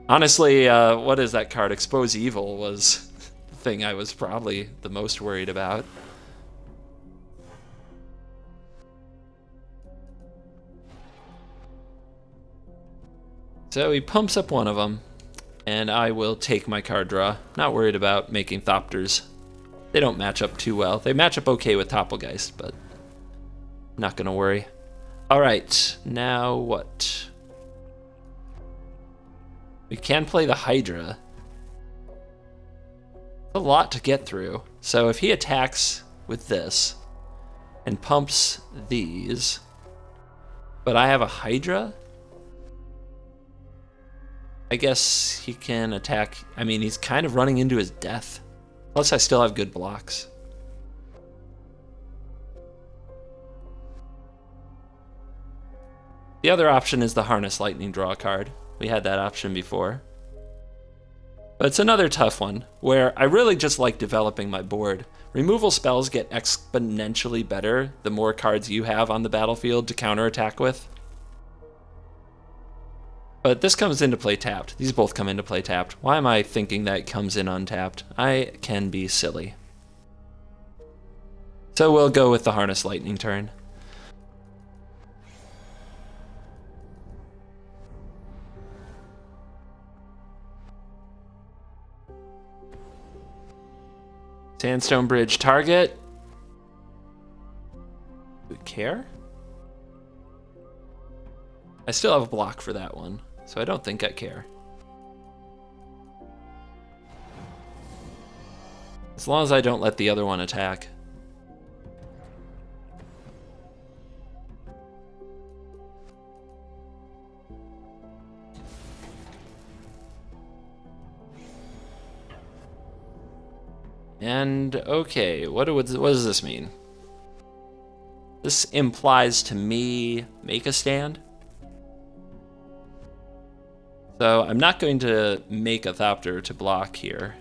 Honestly, what is that card? Expose Evil was the thing I was probably the most worried about. So he pumps up one of them, and I will take my card draw. Not worried about making Thopters. They don't match up too well. They match up okay with Topplegeist, but not gonna worry. All right, now what? We can play the Hydra. A lot to get through. So if he attacks with this and pumps these, but I have a Hydra, I guess he can attack. I mean, he's kind of running into his death. Plus, I still have good blocks. The other option is the Harness Lightning draw card. We had that option before. But it's another tough one, where I really just like developing my board. Removal spells get exponentially better the more cards you have on the battlefield to counterattack with. But this comes into play tapped. These both come into play tapped. Why am I thinking that it comes in untapped? I can be silly. So we'll go with the Harness Lightning turn. Sandstone Bridge target. Do we care? I still have a block for that one, so I don't think I care. As long as I don't let the other one attack. And okay, what does this mean? This implies to me make a stand. So I'm not going to make a Thopter to block here.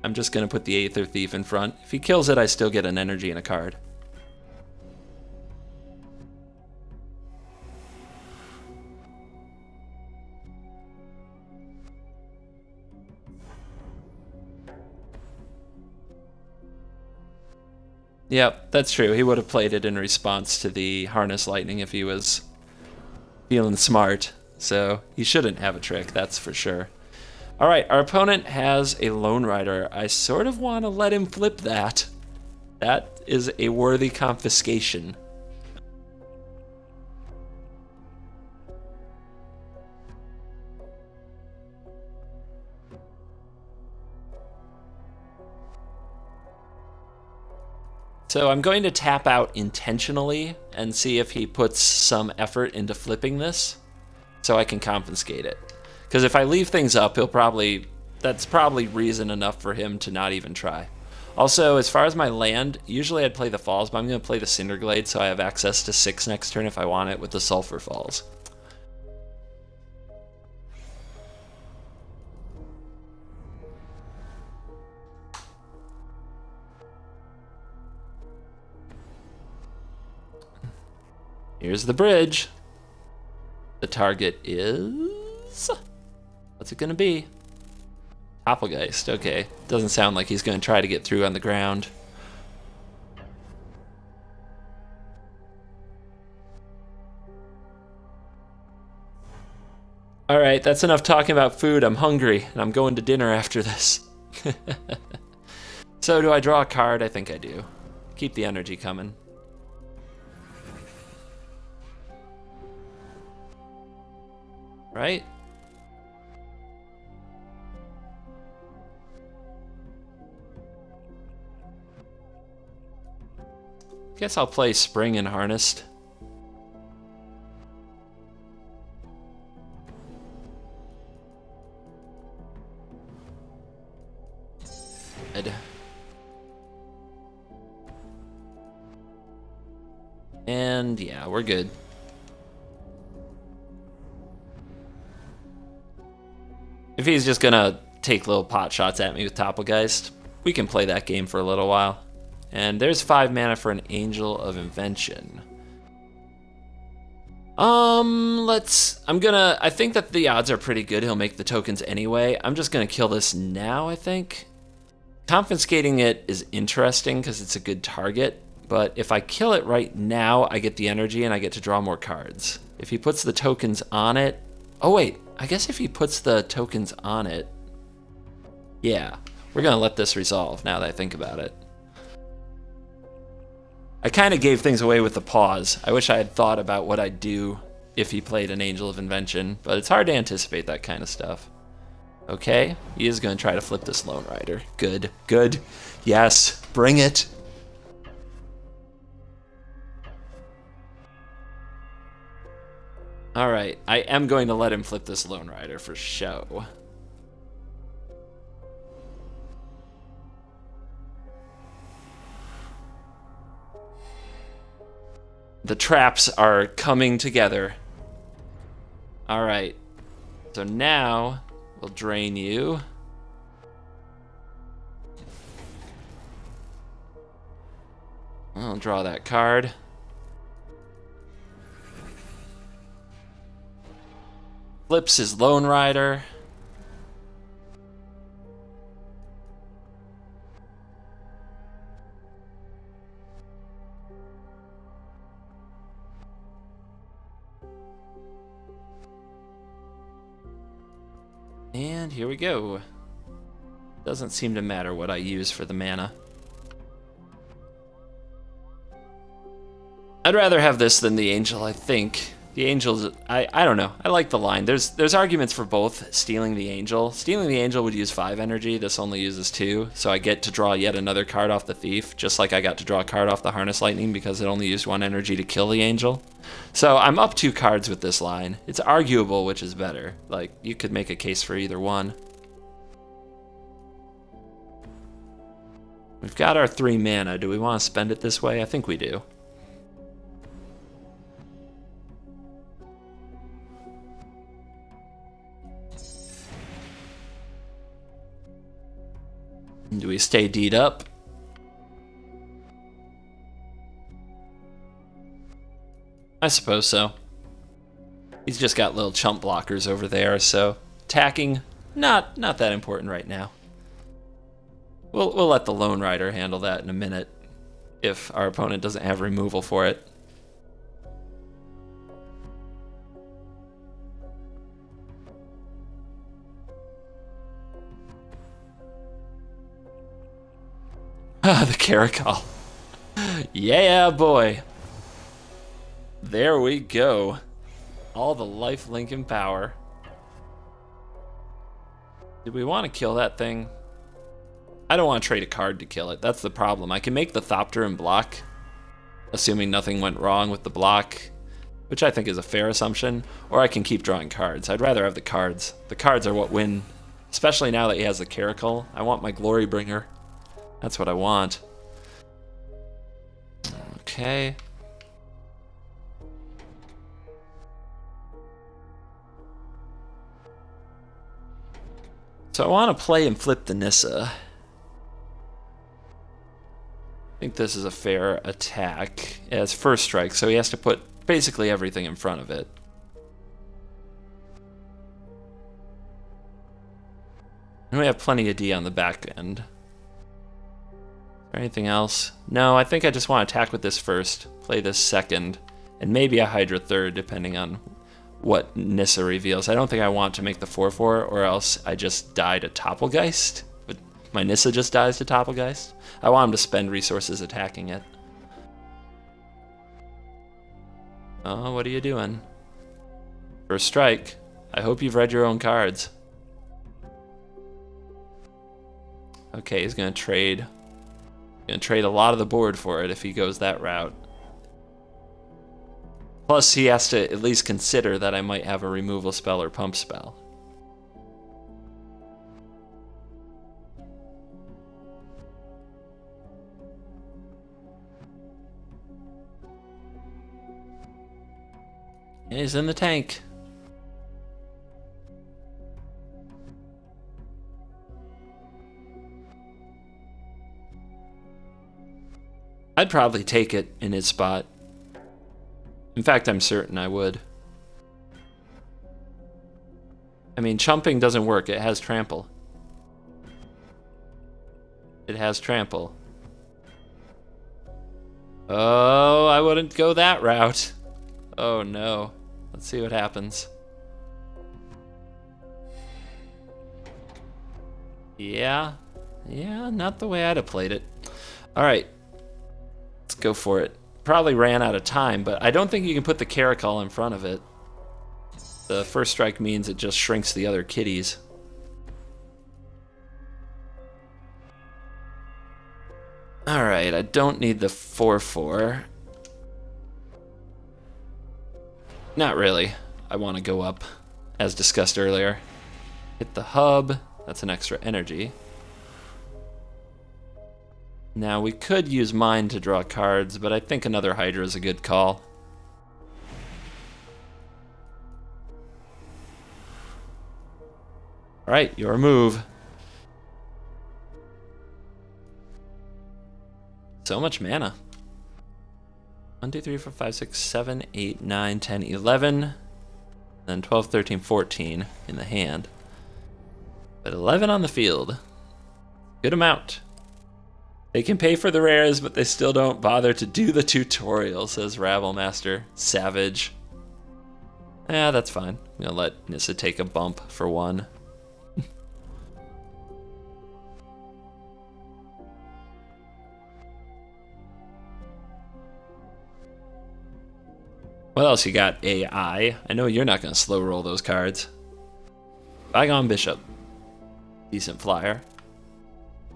I'm just going to put the Aether Thief in front. If he kills it, I still get an energy and a card. Yep, that's true. He would have played it in response to the Harness Lightning if he was feeling smart. So he shouldn't have a trick, that's for sure. All right, our opponent has a Lone Rider. I sort of want to let him flip that. That is a worthy confiscation. So I'm going to tap out intentionally and see if he puts some effort into flipping this so I can confiscate it. Because if I leave things up, that's probably reason enough for him to not even try. Also, as far as my land, usually I'd play the Falls, but I'm going to play the Cinderglade so I have access to 6 next turn if I want it with the Sulphur Falls. Here's the bridge. The target is... What's it gonna be? Doppelgeist, okay. Doesn't sound like he's gonna try to get through on the ground. Alright, that's enough talking about food. I'm hungry, and I'm going to dinner after this. So, do I draw a card? I think I do. Keep the energy coming. Right? Guess I'll play Spring and Harnessed. And yeah, we're good. If he's just gonna take little pot shots at me with Doppelgeist, we can play that game for a little while. And there's 5 mana for an Angel of Invention. I think that the odds are pretty good he'll make the tokens anyway. I'm just gonna kill this now, I think. Confiscating it is interesting because it's a good target, but if I kill it right now, I get the energy and I get to draw more cards. If he puts the tokens on it... Oh wait, I guess if he puts the tokens on it... Yeah, we're gonna let this resolve now that I think about it. I kind of gave things away with the pause. I wish I had thought about what I'd do if he played an Angel of Invention, but it's hard to anticipate that kind of stuff. Okay, he is going to try to flip this Lone Rider. Good, good. Yes, bring it. Alright, I am going to let him flip this Lone Rider for show. The traps are coming together. Alright, so now we'll drain you. I'll draw that card. Flips his Lone Rider. And here we go. Doesn't seem to matter what I use for the mana. I'd rather have this than the Angel, I think. The Angel's, I don't know. I like the line. There's arguments for both stealing the Angel. Stealing the Angel would use 5 energy. This only uses 2. So I get to draw yet another card off the Thief, just like I got to draw a card off the Harness Lightning because it only used 1 energy to kill the Angel. So I'm up 2 cards with this line. It's arguable which is better. Like, you could make a case for either one. We've got our 3 mana. Do we want to spend it this way? I think we do. Do we stay D'd up? I suppose so. He's just got little chump blockers over there, so attacking, not that important right now. We'll let the Lone Rider handle that in a minute if our opponent doesn't have removal for it. Ah, the Caracal. Yeah, boy. There we go. All the life link and power. Do we want to kill that thing? I don't want to trade a card to kill it. That's the problem. I can make the Thopter and block, assuming nothing went wrong with the block, which I think is a fair assumption, or I can keep drawing cards. I'd rather have the cards. The cards are what win, especially now that he has the Caracal. I want my Glory Bringer. That's what I want. Okay. So I want to play and flip the Nissa. I think this is a fair attack. It has first strike, so he has to put basically everything in front of it. And we have plenty of D on the back end. Is there anything else? No, I think I just want to attack with this first, play this second, and maybe a Hydra third, depending on what Nissa reveals. I don't think I want to make the 4/4, or else I just die to Topplegeist. But my Nissa just dies to Topplegeist. I want him to spend resources attacking it. Oh, what are you doing? First strike. I hope you've read your own cards. Okay, he's gonna trade. He's gonna trade a lot of the board for it if he goes that route. Plus, he has to at least consider that I might have a removal spell or pump spell. And he's in the tank. I'd probably take it in his spot. In fact, I'm certain I would. I mean, chumping doesn't work. It has trample. It has trample. Oh, I wouldn't go that route. Oh no. Let's see what happens. Yeah, not the way I'd have played it. Alright. Let's go for it. Probably ran out of time, but I don't think you can put the caracal in front of it. The first strike means it just shrinks the other kitties. Alright, I don't need the 4/4. Not really. I want to go up, as discussed earlier. Hit the hub. That's an extra energy. Now, we could use mine to draw cards, but I think another Hydra is a good call. Alright, your move. So much mana. 1, 2, 3, 4, 5, 6, 7, 8, 9, 10, 11. Then 12, 13, 14 in the hand. But 11 on the field. Good amount. They can pay for the rares, but they still don't bother to do the tutorial, says Ravelmaster. Savage. Yeah, that's fine. I'm gonna let Nissa take a bump for one. What else you got, AI? I know you're not gonna slow roll those cards. Bygone Bishop. Decent flyer.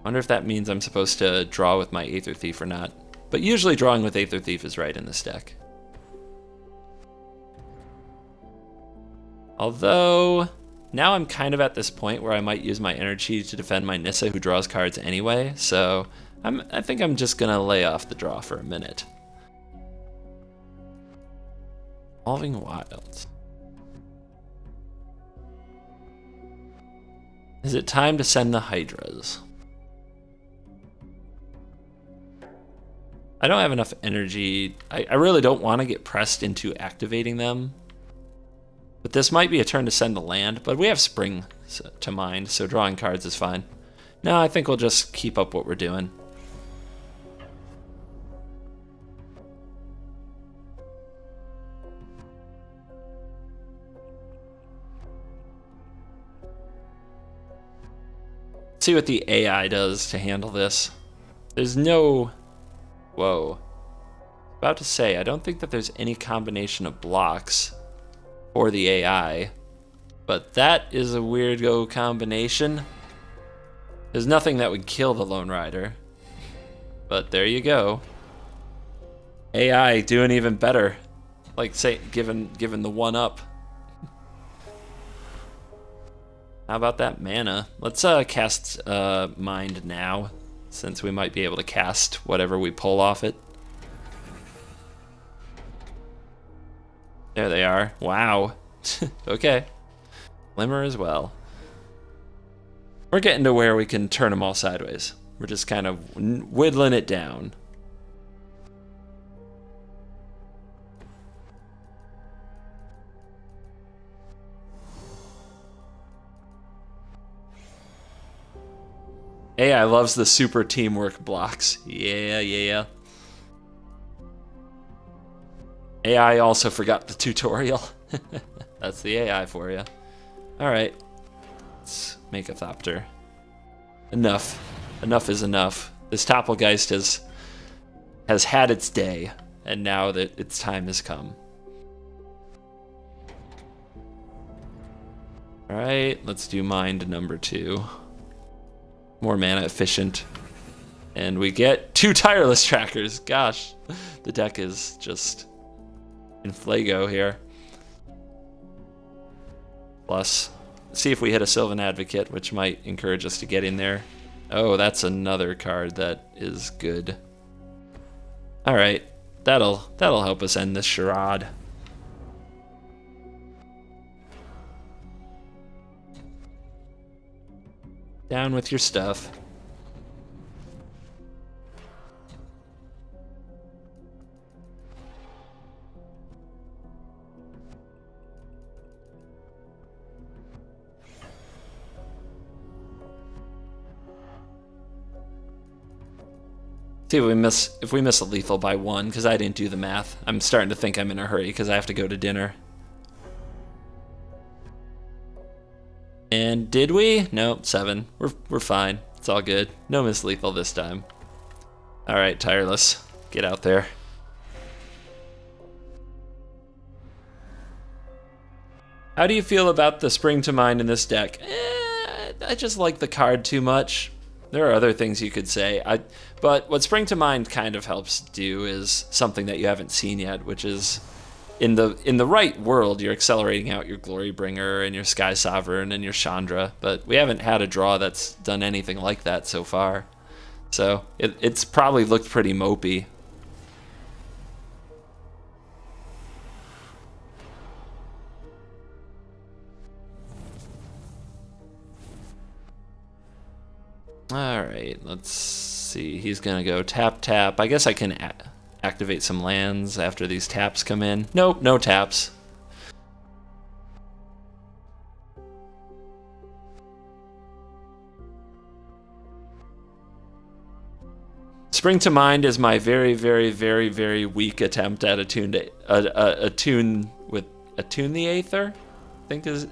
Wonder if that means I'm supposed to draw with my Aether Thief or not. But usually drawing with Aether Thief is right in this deck. Although, now I'm kind of at this point where I might use my energy to defend my Nissa who draws cards anyway, so I think I'm just gonna lay off the draw for a minute. Evolving Wilds. Is it time to send the Hydras? I don't have enough energy. I really don't want to get pressed into activating them. But this might be a turn to send the land, but we have Spring to mind, so drawing cards is fine. No, I think we'll just keep up what we're doing. Let's see what the AI does to handle this. There's no... Whoa. About to say, I don't think that there's any combination of blocks for the AI, but that is a weirdo combination. There's nothing that would kill the Lone Rider, but there you go. AI doing even better, like say given the one up. How about that mana? Let's cast Mind now, since we might be able to cast whatever we pull off it. There they are. Wow. Okay. Glimmer as well. We're getting to where we can turn them all sideways. We're just kind of whittling it down. AI loves the super teamwork blocks. Yeah, yeah. AI also forgot the tutorial. That's the AI for you. Alright. Let's make a thopter. Enough. Enough is enough. This Toppelgeist has had its day, and now that its time has come. Alright, let's do mind number 2. More mana efficient. And we get 2 tireless trackers. Gosh, the deck is just in flago here. Plus, see if we hit a Sylvan Advocate, which might encourage us to get in there. Oh, that's another card that is good. Alright, that'll help us end this charade. Down with your stuff. See if we miss a lethal by 1, because I didn't do the math. I'm starting to think I'm in a hurry because I have to go to dinner. And did we? Nope, 7. We're fine. It's all good. No miss lethal this time. Alright, tireless. Get out there. How do you feel about the Spring to Mind in this deck? I just like the card too much. There are other things you could say. But what Spring to Mind kind of helps do is something that you haven't seen yet, which is in the right world, you're accelerating out your Glorybringer and your Sky Sovereign and your Chandra, but we haven't had a draw that's done anything like that so far. So it's probably looked pretty mopey. Alright, let's see. He's gonna go tap, tap. I guess I can activate some lands after these taps come in. Nope, no taps. Spring to Mind is my very, very, very, very weak attempt at attune the aether. I think is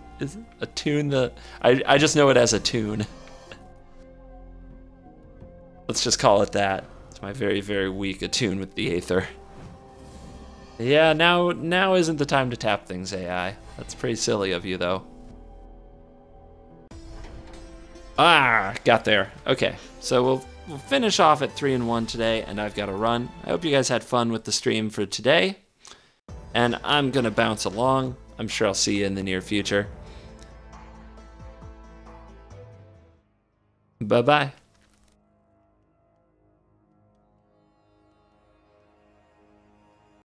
attune the. I just know it as attune. Let's just call it that. It's my very, very weak attune with the aether. Yeah, now isn't the time to tap things, AI. That's pretty silly of you, though. Ah, got there. Okay, so we'll finish off at 3-1 today, and I've got to run. I hope you guys had fun with the stream for today, and I'm gonna bounce along. I'm sure I'll see you in the near future. Bye-bye.